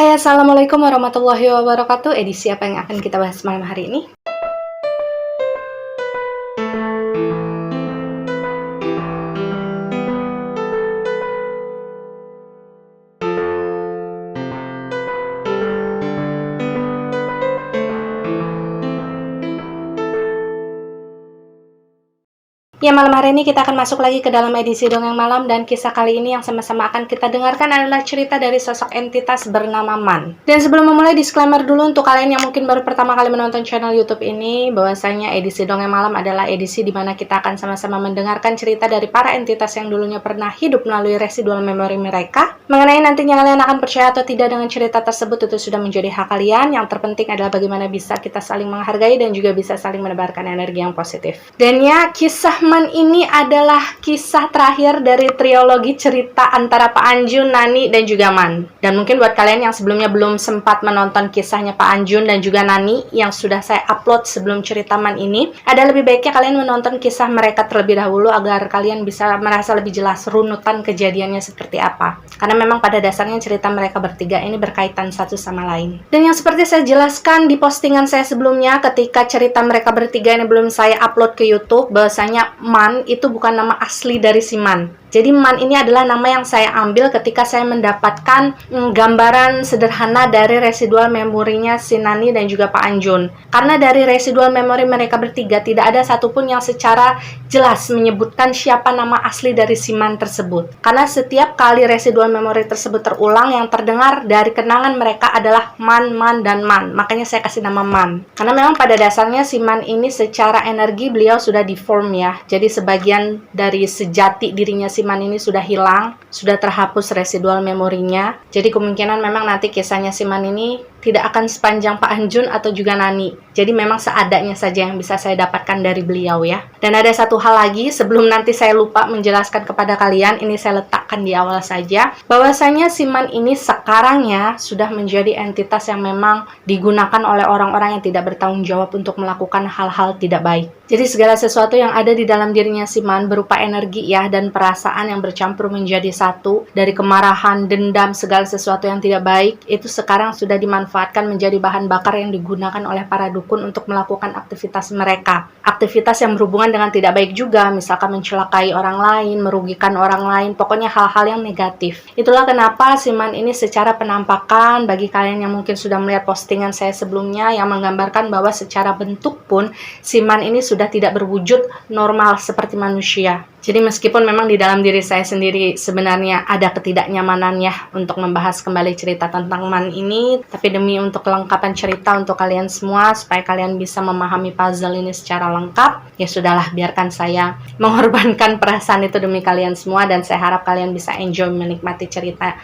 Hai, Assalamualaikum warahmatullahi wabarakatuh. Edisi apa yang akan kita bahas malam hari ini? Ya, malam hari ini kita akan masuk lagi ke dalam edisi Dongeng Malam, dan kisah kali ini yang sama-sama akan kita dengarkan adalah cerita dari sosok entitas bernama Man. Dan sebelum memulai, disclaimer dulu untuk kalian yang mungkin baru pertama kali menonton channel YouTube ini, bahwasanya edisi Dongeng Malam adalah edisi di mana kita akan sama-sama mendengarkan cerita dari para entitas yang dulunya pernah hidup melalui residual memory mereka. Mengenai nantinya kalian akan percaya atau tidak dengan cerita tersebut, itu sudah menjadi hak kalian. Yang terpenting adalah bagaimana bisa kita saling menghargai dan juga bisa saling menebarkan energi yang positif. Dan ya, kisah Man ini adalah kisah terakhir dari trilogi cerita antara Pak Anjun, Nani, dan juga Man. Dan mungkin buat kalian yang sebelumnya belum sempat menonton kisahnya Pak Anjun dan juga Nani yang sudah saya upload sebelum cerita Man ini, ada lebih baiknya kalian menonton kisah mereka terlebih dahulu agar kalian bisa merasa lebih jelas runutan kejadiannya seperti apa. Karena memang pada dasarnya cerita mereka bertiga ini berkaitan satu sama lain. Dan yang seperti saya jelaskan di postingan saya sebelumnya, ketika cerita mereka bertiga ini belum saya upload ke YouTube, bahwasanya Man itu bukan nama asli dari si Man. Jadi Man ini adalah nama yang saya ambil ketika saya mendapatkan gambaran sederhana dari residual memorinya si Nani dan juga Pak Anjun. Karena dari residual memori mereka bertiga tidak ada satupun yang secara jelas menyebutkan siapa nama asli dari si Man tersebut. Karena setiap kali residual memori tersebut terulang, yang terdengar dari kenangan mereka adalah Man, Man, dan Man. Makanya saya kasih nama Man. Karena memang pada dasarnya si Man ini secara energi beliau sudah deform ya. Jadi sebagian dari sejati dirinya si Man ini sudah hilang, sudah terhapus residual memorinya. Jadi kemungkinan memang nanti kisahnya si Man ini tidak akan sepanjang Pak Anjun atau juga Nani. Jadi memang seadanya saja yang bisa saya dapatkan dari beliau ya. Dan ada satu hal lagi, sebelum nanti saya lupa menjelaskan kepada kalian, ini saya letakkan di awal saja, bahwasanya si Man ini sekarang ya sudah menjadi entitas yang memang digunakan oleh orang-orang yang tidak bertanggung jawab untuk melakukan hal-hal tidak baik. Jadi segala sesuatu yang ada di dalam dirinya si Man berupa energi ya dan perasaan yang bercampur menjadi satu, dari kemarahan, dendam, segala sesuatu yang tidak baik, itu sekarang sudah dimanfaatkan menjadi bahan bakar yang digunakan oleh para dukun untuk melakukan aktivitas mereka. Aktivitas yang berhubungan dengan tidak baik juga, misalkan mencelakai orang lain, merugikan orang lain, pokoknya hal-hal yang negatif. Itulah kenapa si Man ini secara penampakan, bagi kalian yang mungkin sudah melihat postingan saya sebelumnya yang menggambarkan bahwa secara bentuk pun si Man ini sudah tidak berwujud normal seperti manusia. Jadi meskipun memang di dalam diri saya sendiri sebenarnya ada ketidaknyamanan ya untuk membahas kembali cerita tentang Man ini, tapi demi untuk kelengkapan cerita untuk kalian semua, supaya kalian bisa memahami puzzle ini secara lengkap, ya sudahlah, biarkan saya mengorbankan perasaan itu demi kalian semua, dan saya harap kalian bisa enjoy menikmati cerita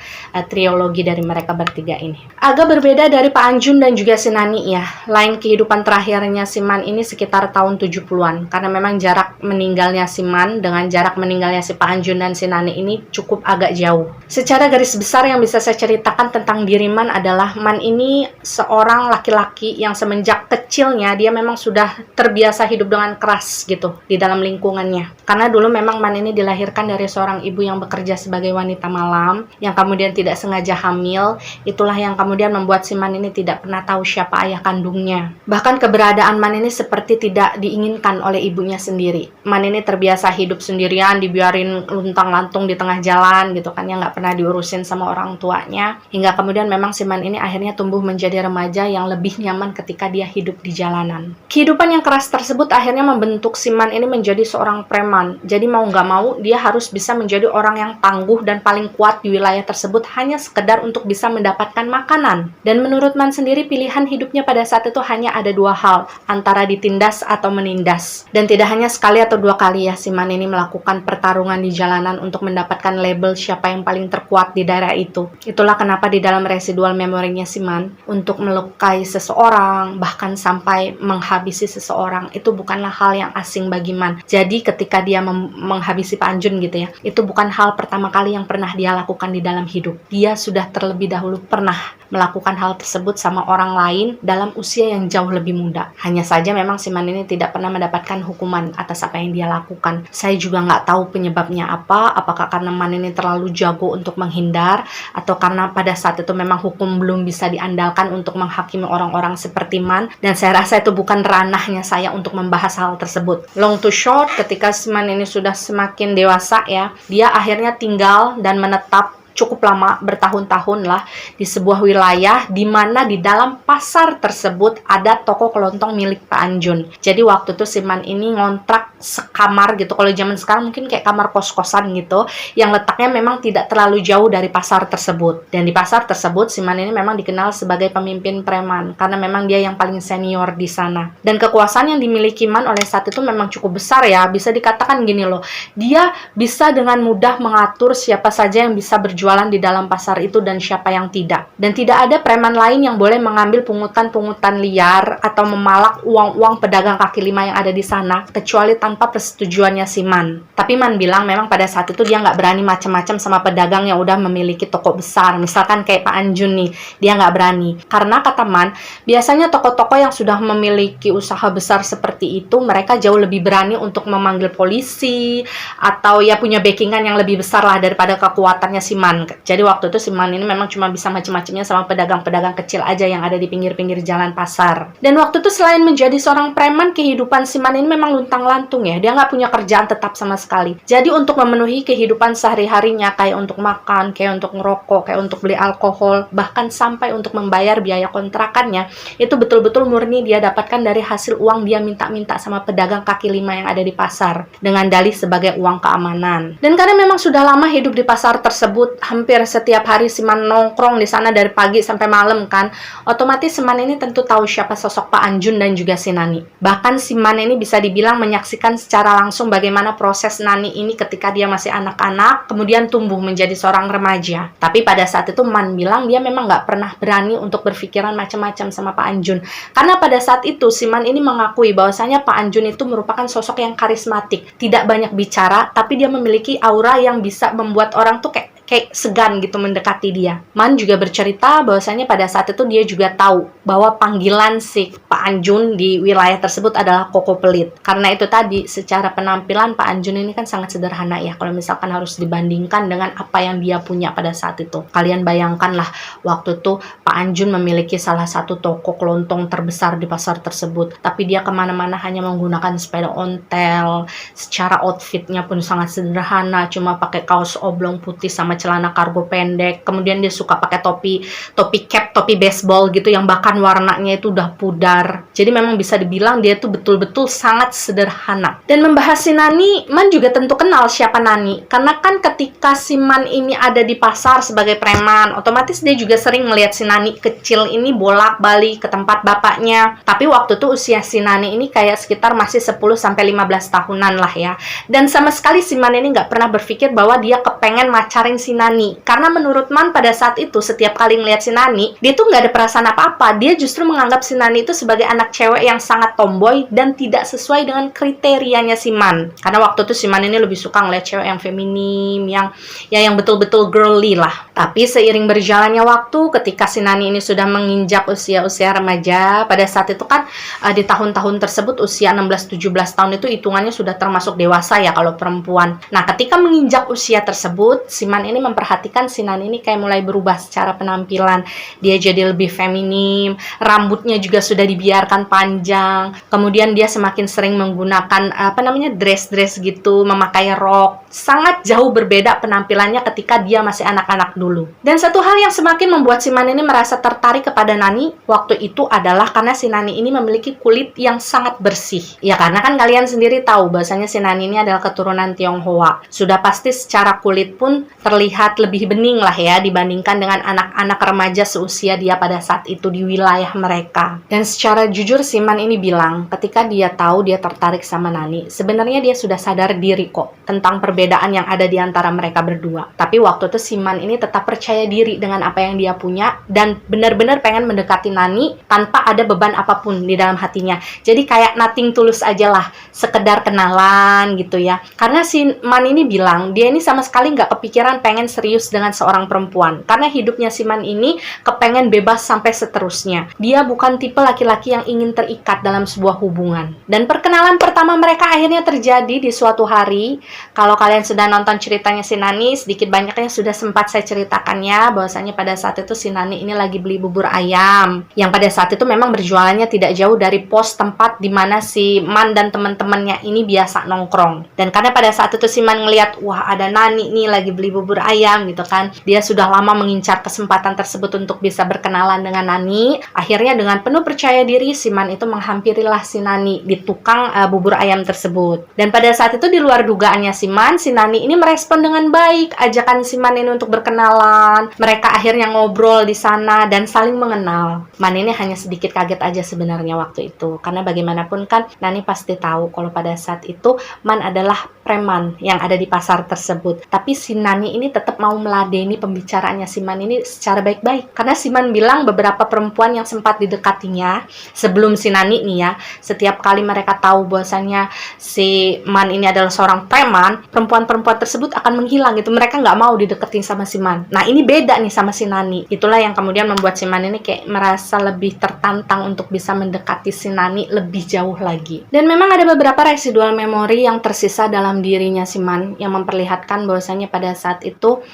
trilogi dari mereka bertiga ini. Agak berbeda dari Pak Anjun dan juga si Nani ya, lain kehidupan terakhirnya si Man ini sekitar tahun 70-an, karena memang jarak meninggalnya si Man dengan jarak meninggalnya si Pak Anjun dan si Nani ini cukup agak jauh. Secara garis besar yang bisa saya ceritakan tentang diri Man adalah Man ini seorang laki-laki yang semenjak kecilnya dia memang sudah terbiasa hidup dengan keras gitu di dalam lingkungannya. Karena dulu memang Man ini dilahirkan dari seorang ibu yang bekerja sebagai wanita malam, yang kemudian tidak sengaja hamil. Itulah yang kemudian membuat si Man ini tidak pernah tahu siapa ayah kandungnya. Bahkan keberadaan Man ini seperti tidak diinginkan oleh ibunya sendiri. Man ini terbiasa hidup sendirian, dibiarin luntang-lantung di tengah jalan gitu kan, yang nggak pernah diurusin sama orang tuanya, hingga kemudian memang si Man ini akhirnya tumbuh menjadi remaja yang lebih nyaman ketika dia hidup di jalanan. Kehidupan yang keras tersebut akhirnya membentuk si Man ini menjadi seorang preman. Jadi mau nggak mau dia harus bisa menjadi orang yang tangguh dan paling kuat di wilayah tersebut hanya sekedar untuk bisa mendapatkan makanan. Dan menurut Man sendiri, pilihan hidupnya pada saat itu hanya ada dua hal, antara ditindas atau menindas. Dan tidak hanya sekali atau dua kali ya si Man ini melakukan pertarungan di jalanan untuk mendapatkan label siapa yang paling terkuat di daerah itu. Itulah kenapa di dalam residual memorinya si Man, untuk melukai seseorang, bahkan sampai menghabisi seseorang, itu bukanlah hal yang asing bagi Man. Jadi ketika dia menghabisi Pak Anjun gitu ya, itu bukan hal pertama kali yang pernah dia lakukan di dalam hidup. Dia sudah terlebih dahulu pernah melakukan hal tersebut sama orang lain dalam usia yang jauh lebih muda. Hanya saja memang si Man ini tidak pernah mendapatkan hukuman atas apa yang dia lakukan. Saya juga juga nggak tahu penyebabnya apa, apakah karena Man ini terlalu jago untuk menghindar, atau karena pada saat itu memang hukum belum bisa diandalkan untuk menghakimi orang-orang seperti Man, dan saya rasa itu bukan ranahnya saya untuk membahas hal tersebut. Long to short, ketika si Man ini sudah semakin dewasa ya, dia akhirnya tinggal dan menetap cukup lama, bertahun-tahun lah, di sebuah wilayah di mana di dalam pasar tersebut ada toko kelontong milik Pak Anjun. Jadi waktu itu si Man ini ngontrak sekamar gitu, kalau zaman sekarang mungkin kayak kamar kos-kosan gitu, yang letaknya memang tidak terlalu jauh dari pasar tersebut. Dan di pasar tersebut si Man ini memang dikenal sebagai pemimpin preman, karena memang dia yang paling senior di sana. Dan kekuasaan yang dimiliki Man oleh saat itu memang cukup besar ya, bisa dikatakan gini loh, dia bisa dengan mudah mengatur siapa saja yang bisa berjualan di dalam pasar itu dan siapa yang tidak. Dan tidak ada preman lain yang boleh mengambil pungutan-pungutan liar atau memalak uang-uang pedagang kaki lima yang ada di sana, kecuali tanpa persetujuannya si Man. Tapi Man bilang memang pada saat itu dia nggak berani macam-macam sama pedagang yang udah memiliki toko besar. Misalkan kayak Pak Anjun nih, dia nggak berani. Karena kata Man, biasanya toko-toko yang sudah memiliki usaha besar seperti itu, mereka jauh lebih berani untuk memanggil polisi, atau ya punya backingan yang lebih besar lah daripada kekuatannya si Man. Jadi waktu itu si Man ini memang cuma bisa macam-macamnya sama pedagang-pedagang kecil aja yang ada di pinggir-pinggir jalan pasar. Dan waktu itu selain menjadi seorang preman, kehidupan si Man ini memang luntang-lantung ya. Dia nggak punya kerjaan tetap sama sekali. Jadi untuk memenuhi kehidupan sehari-harinya, kayak untuk makan, kayak untuk ngerokok, kayak untuk beli alkohol, bahkan sampai untuk membayar biaya kontrakannya, itu betul-betul murni dia dapatkan dari hasil uang dia minta-minta sama pedagang kaki lima yang ada di pasar, dengan dalih sebagai uang keamanan. Dan karena memang sudah lama hidup di pasar tersebut, hampir setiap hari si Man nongkrong di sana dari pagi sampai malam kan, otomatis si Man ini tentu tahu siapa sosok Pak Anjun dan juga si Nani. Bahkan si Man ini bisa dibilang menyaksikan secara langsung bagaimana proses Nani ini ketika dia masih anak-anak, kemudian tumbuh menjadi seorang remaja. Tapi pada saat itu Man bilang dia memang nggak pernah berani untuk berpikiran macam-macam sama Pak Anjun. Karena pada saat itu si Man ini mengakui bahwasanya Pak Anjun itu merupakan sosok yang karismatik, tidak banyak bicara, tapi dia memiliki aura yang bisa membuat orang tuh kayak segan gitu mendekati dia. Man juga bercerita bahwasanya pada saat itu dia juga tahu bahwa panggilan si Pak Anjun di wilayah tersebut adalah Koko Pelit. Karena itu tadi, secara penampilan Pak Anjun ini kan sangat sederhana ya, kalau misalkan harus dibandingkan dengan apa yang dia punya pada saat itu. Kalian bayangkanlah, waktu itu Pak Anjun memiliki salah satu toko kelontong terbesar di pasar tersebut, tapi dia kemana-mana hanya menggunakan sepeda ontel. Secara outfitnya pun sangat sederhana, cuma pakai kaos oblong putih sama celana kargo pendek. Kemudian dia suka pakai topi cap, topi baseball gitu yang bahkan warnanya itu udah pudar. Jadi memang bisa dibilang dia tuh betul-betul sangat sederhana. Dan membahas si Nani, Man juga tentu kenal siapa Nani. Karena kan ketika si Man ini ada di pasar sebagai preman, otomatis dia juga sering melihat si Nani kecil ini bolak-balik ke tempat bapaknya. Tapi waktu itu usia si Nani ini kayak sekitar masih 10-15 tahunan lah ya. Dan sama sekali si Man ini nggak pernah berpikir bahwa dia kepengen macarin si Nani. Karena menurut Man pada saat itu, setiap kali ngeliat si Nani, dia tuh nggak ada perasaan apa-apa. Dia justru menganggap si Nani itu sebagai anak cewek yang sangat tomboy dan tidak sesuai dengan kriterianya si Man. Karena waktu itu si Man ini lebih suka ngeliat cewek yang feminim, yang betul-betul girly lah. Tapi seiring berjalannya waktu, ketika si Nani ini sudah menginjak usia-usia remaja, pada saat itu kan di tahun-tahun tersebut usia 16-17 tahun itu hitungannya sudah termasuk dewasa ya kalau perempuan. Nah, ketika menginjak usia tersebut, si Man ini memperhatikan si Nani ini kayak mulai berubah secara penampilan. Dia jadi lebih feminim, rambutnya juga sudah dibiarkan panjang. Kemudian dia semakin sering menggunakan dress-dress gitu, memakai rok. Sangat jauh berbeda penampilannya ketika dia masih anak-anak dulu. Dan satu hal yang semakin membuat si Man ini merasa tertarik kepada Nani waktu itu adalah karena si Nani ini memiliki kulit yang sangat bersih. Ya karena kan kalian sendiri tahu bahwasanya si Nani ini adalah keturunan Tionghoa. Sudah pasti secara kulit pun terlihat lebih bening lah ya dibandingkan dengan anak-anak remaja seusia dia pada saat itu di wilayah mereka. Dan secara jujur si Man ini bilang ketika dia tahu dia tertarik sama Nani, sebenarnya dia sudah sadar diri kok tentang perbedaan perbedaan yang ada di antara mereka berdua. Tapi waktu itu si Man ini tetap percaya diri dengan apa yang dia punya dan benar-benar pengen mendekati Nani tanpa ada beban apapun di dalam hatinya. Jadi kayak nothing tulus aja lah, sekedar kenalan gitu ya. Karena si Man ini bilang dia ini sama sekali nggak kepikiran pengen serius dengan seorang perempuan. Karena hidupnya si Man ini kepengen bebas sampai seterusnya. Dia bukan tipe laki-laki yang ingin terikat dalam sebuah hubungan. Dan perkenalan pertama mereka akhirnya terjadi di suatu hari. Kalau kalian sudah nonton ceritanya si Nani, sedikit banyaknya sudah sempat saya ceritakannya bahwasanya pada saat itu si Nani ini lagi beli bubur ayam. Yang pada saat itu memang berjualannya tidak jauh dari pos tempat di mana si Man dan teman-temannya ini biasa nongkrong. Dan karena pada saat itu si Man ngelihat, wah ada Nani nih lagi beli bubur ayam gitu kan. Dia sudah lama mengincar kesempatan tersebut untuk bisa berkenalan dengan Nani. Akhirnya dengan penuh percaya diri si Man itu menghampirilah si Nani di tukang bubur ayam tersebut. Dan pada saat itu di luar dugaannya si Man, si Nani ini merespon dengan baik ajakan si Man ini untuk berkenalan. Mereka akhirnya ngobrol di sana dan saling mengenal. Man ini hanya sedikit kaget aja sebenarnya waktu itu, karena bagaimanapun kan Nani pasti tahu kalau pada saat itu Man adalah preman yang ada di pasar tersebut. Tapi si Nani ini tetap mau meladeni pembicaraannya si Man ini secara baik-baik, karena si Man bilang beberapa perempuan yang sempat didekatinya sebelum si Nani nih ya, setiap kali mereka tahu bahwasanya si Man ini adalah seorang preman, perempuan-perempuan tersebut akan menghilang gitu. Mereka nggak mau dideketin sama si Man. Nah ini beda nih sama si Nani. Itulah yang kemudian membuat si Man ini kayak merasa lebih tertantang untuk bisa mendekati si Nani lebih jauh lagi. Dan memang ada beberapa residual memori yang tersisa dalam dirinya si Man yang memperlihatkan bahwasanya pada saat itu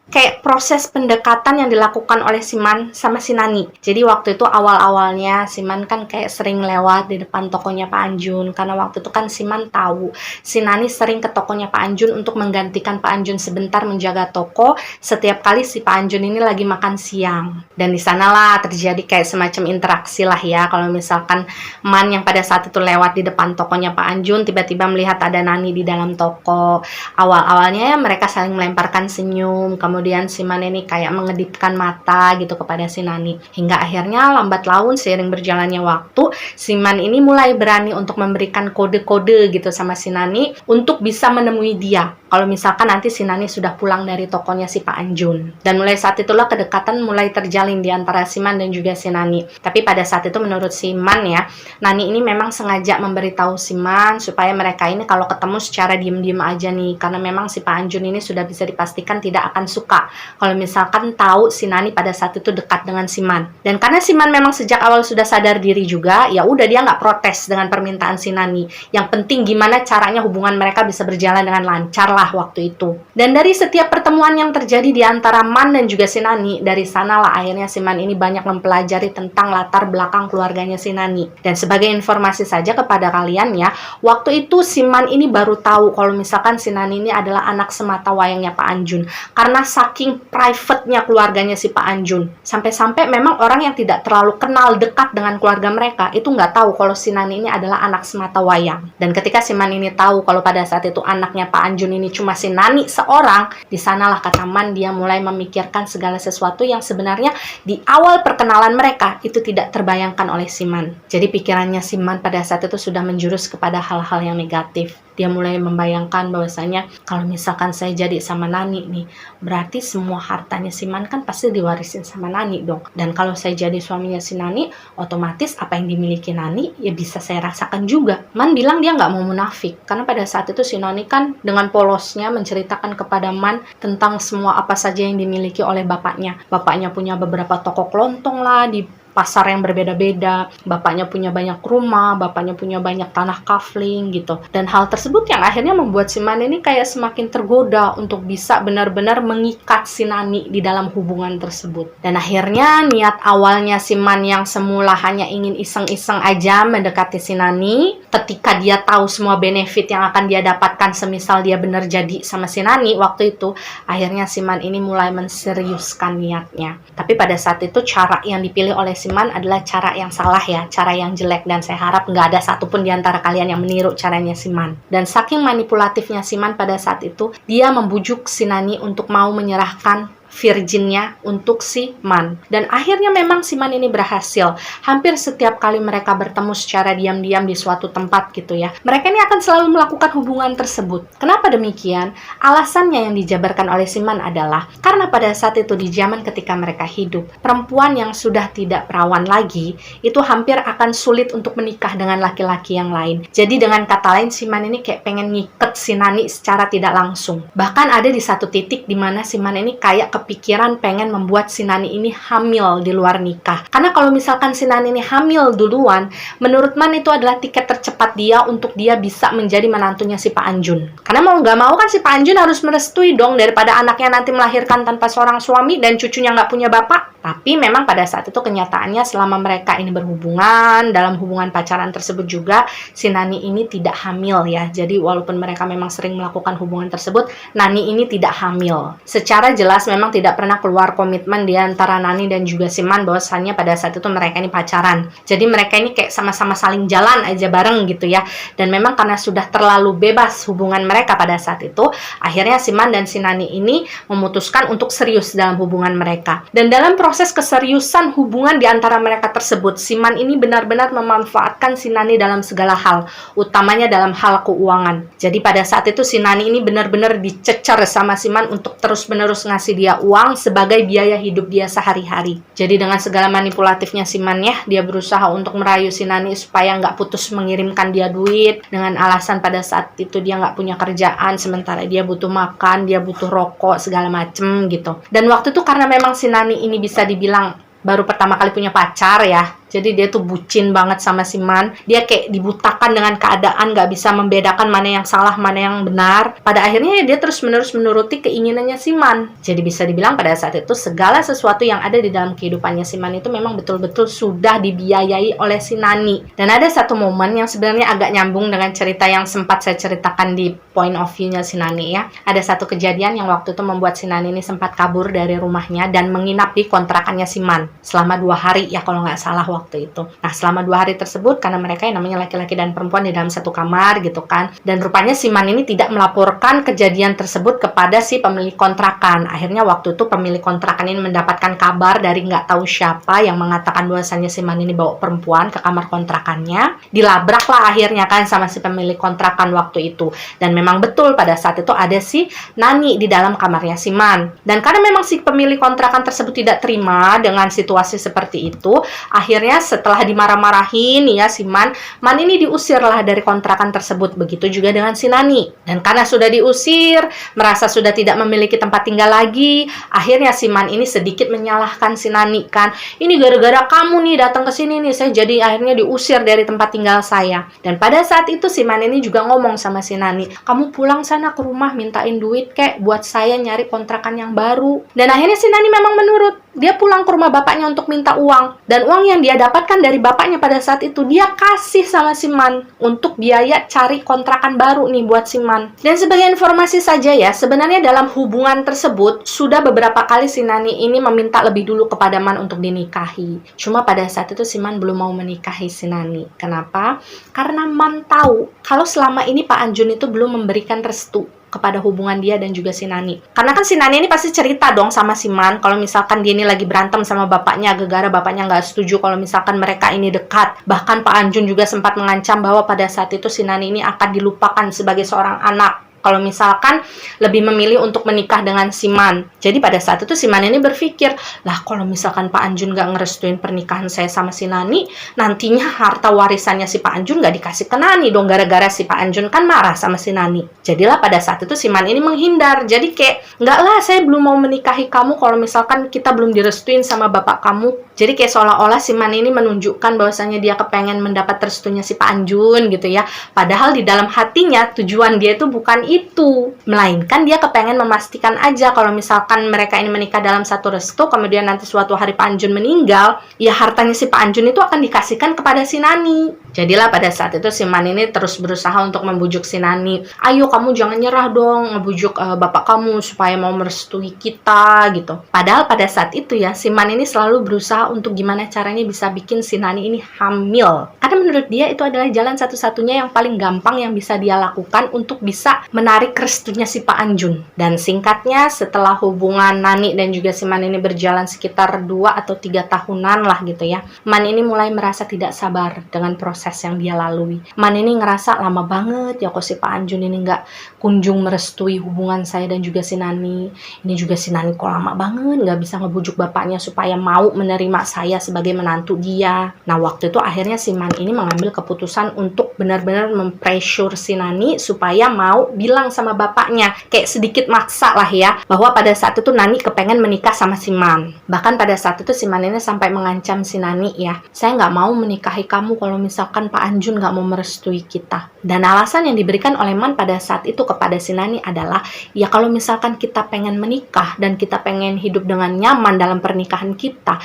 kayak proses pendekatan yang dilakukan oleh si Man sama si Nani. Jadi waktu itu awal-awalnya si Man kan kayak sering lewat di depan tokonya Pak Anjun, karena waktu itu kan si Man tahu si Nani sering ke tokonya Pak Anjun untuk menggantikan Pak Anjun sebentar menjaga toko setiap kali si Pak Anjun ini lagi makan siang. Dan di sanalah terjadi kayak semacam interaksi lah ya. Kalau misalkan Man yang pada saat itu lewat di depan tokonya Pak Anjun tiba-tiba melihat ada Nani di dalam toko. Awal-awalnya ya mereka saling melemparkan senyum, kemudian si Man ini kayak mengedipkan mata gitu kepada si Nani. Hingga akhirnya lambat laun seiring berjalannya waktu, si Man ini mulai berani untuk memberikan kode-kode gitu sama si Nani untuk bisa menemui dia. Kalau misalkan nanti si Nani sudah pulang dari tokonya si Pak Anjun. Dan mulai saat itulah kedekatan mulai terjalin di antara si Man dan juga si Nani. Tapi pada saat itu menurut si Man ya, Nani ini memang sengaja memberitahu si Man supaya mereka ini kalau ketemu secara diem-diem aja nih. Karena memang si Pak Anjun ini sudah bisa dipastikan tidak akan suka kalau misalkan tahu si Nani pada saat itu dekat dengan si Man. Dan karena si Man memang sejak awal sudah sadar diri juga, ya udah dia nggak protes dengan permintaan si Nani. Yang penting gimana caranya hubungan mereka bisa berjalan dengan lancar lah waktu itu. Dan dari setiap pertemuan yang terjadi di antara Man dan juga si Nani, dari sanalah akhirnya si Man ini banyak mempelajari tentang latar belakang keluarganya si Nani. Dan sebagai informasi saja kepada kalian ya, waktu itu si Man ini baru tahu kalau misalkan si Nani ini adalah anak semata wayangnya Pak Anjun. Karena saking private-nya keluarganya si Pak Anjun. Sampai-sampai memang orang yang tidak terlalu kenal dekat dengan keluarga mereka itu nggak tahu kalau si Nani ini adalah anak semata wayang. Dan ketika si Man ini tahu kalau pada saat itu anaknya Pak Anjun ini cuma si Nani seorang, di sanalah kata Man dia mulai memikirkan segala sesuatu yang sebenarnya di awal perkenalan mereka itu tidak terbayangkan oleh si Man. Jadi pikirannya si Man pada saat itu sudah menjurus kepada hal-hal yang negatif. Dia mulai membayangkan bahwasanya kalau misalkan saya jadi sama Nani nih, berarti semua hartanya si Man kan pasti diwarisin sama Nani dong. Dan kalau saya jadi suaminya si Nani, otomatis apa yang dimiliki Nani ya bisa saya rasakan juga. Man bilang dia nggak mau munafik, karena pada saat itu si Nani kan dengan polosnya menceritakan kepada Man tentang semua apa saja yang dimiliki oleh bapaknya. Bapaknya punya beberapa toko kelontong lah di pasar yang berbeda-beda, bapaknya punya banyak rumah, bapaknya punya banyak tanah kafling gitu. Dan hal tersebut yang akhirnya membuat si Man ini kayak semakin tergoda untuk bisa benar-benar mengikat si Nani di dalam hubungan tersebut. Dan akhirnya niat awalnya si Man yang semula hanya ingin iseng-iseng aja mendekati si Nani, ketika dia tahu semua benefit yang akan dia dapatkan semisal dia benar jadi sama si Nani waktu itu, akhirnya si Man ini mulai menseriuskan niatnya. Tapi pada saat itu cara yang dipilih oleh si Man adalah cara yang salah ya, cara yang jelek, dan saya harap nggak ada satupun di antara kalian yang meniru caranya si Man. Dan saking manipulatifnya si Man pada saat itu, dia membujuk si Nani untuk mau menyerahkan virginnya untuk si Man. Dan akhirnya memang si Man ini berhasil. Hampir setiap kali mereka bertemu secara diam-diam di suatu tempat gitu ya, mereka ini akan selalu melakukan hubungan tersebut. Kenapa demikian? Alasannya yang dijabarkan oleh si Man adalah karena pada saat itu di zaman ketika mereka hidup, perempuan yang sudah tidak perawan lagi itu hampir akan sulit untuk menikah dengan laki-laki yang lain. Jadi dengan kata lain, si Man ini kayak pengen ngiket si Nani secara tidak langsung. Bahkan ada di satu titik di mana si Man ini kayak kepikiran pengen membuat si Nani ini hamil di luar nikah. Karena kalau misalkan si Nani ini hamil duluan, menurut Man itu adalah tiket tercepat dia untuk dia bisa menjadi menantunya si Pak Anjun. Karena mau nggak mau kan si Pak Anjun harus merestui dong, daripada anaknya nanti melahirkan tanpa seorang suami dan cucunya nggak punya bapak. Tapi memang pada saat itu kenyataannya selama mereka ini berhubungan, dalam hubungan pacaran tersebut juga, si Nani ini tidak hamil ya. Jadi walaupun mereka memang sering melakukan hubungan tersebut, Nani ini tidak hamil. Secara jelas memang tidak pernah keluar komitmen di antara Nani dan juga si Man bahwasannya pada saat itu mereka ini pacaran. Jadi mereka ini kayak sama-sama saling jalan aja bareng gitu ya. Dan memang karena sudah terlalu bebas hubungan mereka pada saat itu, akhirnya si Man dan si Nani ini memutuskan untuk serius dalam hubungan mereka. Dan dalam proses keseriusan hubungan di antara mereka tersebut, si Man ini benar-benar memanfaatkan si Nani dalam segala hal, utamanya dalam hal keuangan. Jadi pada saat itu si Nani ini benar-benar dicecer sama si Man untuk terus-menerus ngasih dia uang sebagai biaya hidup dia sehari-hari. Jadi dengan segala manipulatifnya si Man ya, dia berusaha untuk merayu si Nani supaya nggak putus mengirimkan dia duit, dengan alasan pada saat itu dia nggak punya kerjaan, sementara dia butuh makan, dia butuh rokok, segala macem gitu. Dan waktu itu karena memang si Nani ini bisa dibilang baru pertama kali punya pacar ya, jadi dia tuh bucin banget sama si Man. Dia kayak dibutakan dengan keadaan, gak bisa membedakan mana yang salah, mana yang benar. Pada akhirnya dia terus-menerus menuruti keinginannya si Man. Jadi bisa dibilang pada saat itu segala sesuatu yang ada di dalam kehidupannya si Man itu memang betul-betul sudah dibiayai oleh si Nani. Dan ada satu momen yang sebenarnya agak nyambung dengan cerita yang sempat saya ceritakan di point of view-nya si Nani ya. Ada satu kejadian yang waktu itu membuat si Nani ini sempat kabur dari rumahnya dan menginap di kontrakannya si Man selama 2 hari ya kalau nggak salah waktu itu. Nah selama 2 hari tersebut, karena mereka yang namanya laki-laki dan perempuan di dalam satu kamar gitu kan, dan rupanya si Man ini tidak melaporkan kejadian tersebut kepada si pemilik kontrakan. Akhirnya waktu itu pemilik kontrakan ini mendapatkan kabar dari nggak tahu siapa yang mengatakan bahwasannya si Man ini bawa perempuan ke kamar kontrakannya. Dilabraklah akhirnya kan sama si pemilik kontrakan waktu itu. Dan memang betul pada saat itu ada si Nani di dalam kamarnya si Man. Dan karena memang si pemilik kontrakan tersebut tidak terima dengan situasi seperti itu, akhirnya setelah dimarah-marahin ya si Man ini diusirlah dari kontrakan tersebut. Begitu juga dengan si Nani. Dan karena sudah diusir, merasa sudah tidak memiliki tempat tinggal lagi, akhirnya si Man ini sedikit menyalahkan si Nani kan. Ini gara-gara kamu nih datang ke sini nih, saya jadi akhirnya diusir dari tempat tinggal saya. Dan pada saat itu si Man ini juga ngomong sama si Nani, kamu pulang sana ke rumah mintain duit kek buat saya nyari kontrakan yang baru. Dan akhirnya si Nani memang menurut. Dia pulang ke rumah bapaknya untuk minta uang. Dan uang yang dia dapatkan dari bapaknya pada saat itu, dia kasih sama si Man untuk biaya cari kontrakan baru nih buat si Man. Dan sebagai informasi saja ya, sebenarnya dalam hubungan tersebut, sudah beberapa kali si Nani ini meminta lebih dulu kepada Man untuk dinikahi. Cuma pada saat itu si Man belum mau menikahi si Nani. Kenapa? Karena Man tahu kalau selama ini Pak Anjun itu belum memberikan restu kepada hubungan dia dan juga si Nani. Karena kan si Nani ini pasti cerita dong sama si Man kalau misalkan dia ini lagi berantem sama bapaknya, gara-gara bapaknya nggak setuju kalau misalkan mereka ini dekat. Bahkan Pak Anjun juga sempat mengancam bahwa pada saat itu si Nani ini akan dilupakan sebagai seorang anak kalau misalkan lebih memilih untuk menikah dengan si Man. Jadi pada saat itu si Man ini berpikir, lah kalau misalkan Pak Anjun nggak ngerestuin pernikahan saya sama si Nani, nantinya harta warisannya si Pak Anjun nggak dikasih ke Nani dong, gara-gara si Pak Anjun kan marah sama si Nani. Jadilah pada saat itu si Man ini menghindar. Jadi kayak, nggak lah saya belum mau menikahi kamu kalau misalkan kita belum direstuin sama bapak kamu. Jadi kayak seolah-olah si Man ini menunjukkan bahwasanya dia kepengen mendapat restunya si Pak Anjun gitu ya. Padahal di dalam hatinya tujuan dia itu bukan itu, melainkan dia kepengen memastikan aja kalau misalkan mereka ini menikah dalam satu restu, kemudian nanti suatu hari Pak Anjun meninggal, ya hartanya si Pak Anjun itu akan dikasihkan kepada si Nani. Jadilah pada saat itu si Man ini terus berusaha untuk membujuk si Nani, ayo kamu jangan nyerah dong, ngebujuk bapak kamu supaya mau merestui kita gitu. Padahal pada saat itu ya si Man ini selalu berusaha untuk gimana caranya bisa bikin si Nani ini hamil. Karena menurut dia itu adalah jalan satu-satunya yang paling gampang yang bisa dia lakukan untuk bisa menarik restunya si Pak Anjun. Dan singkatnya, setelah hubungan Nani dan juga si Man ini berjalan sekitar 2 atau 3 tahunan lah gitu ya, Man ini mulai merasa tidak sabar dengan proses yang dia lalui. Man ini ngerasa lama banget ya kok si Pak Anjun ini nggak kunjung merestui hubungan saya dan juga si Nani. Ini juga si Nani kok lama banget nggak bisa ngebujuk bapaknya supaya mau menerima saya sebagai menantu dia. Nah waktu itu akhirnya si Man ini mengambil keputusan untuk benar-benar mempressure si Nani supaya mau bilang sama bapaknya, kayak sedikit maksa lah ya, bahwa pada saat itu Nani kepengen menikah sama si Man. Bahkan pada saat itu si Man ini sampai mengancam si Nani ya, saya nggak mau menikahi kamu kalau misalkan Pak Anjun nggak mau merestui kita. Dan alasan yang diberikan oleh Man pada saat itu kepada si Nani adalah, ya kalau misalkan kita pengen menikah dan kita pengen hidup dengan nyaman dalam pernikahan kita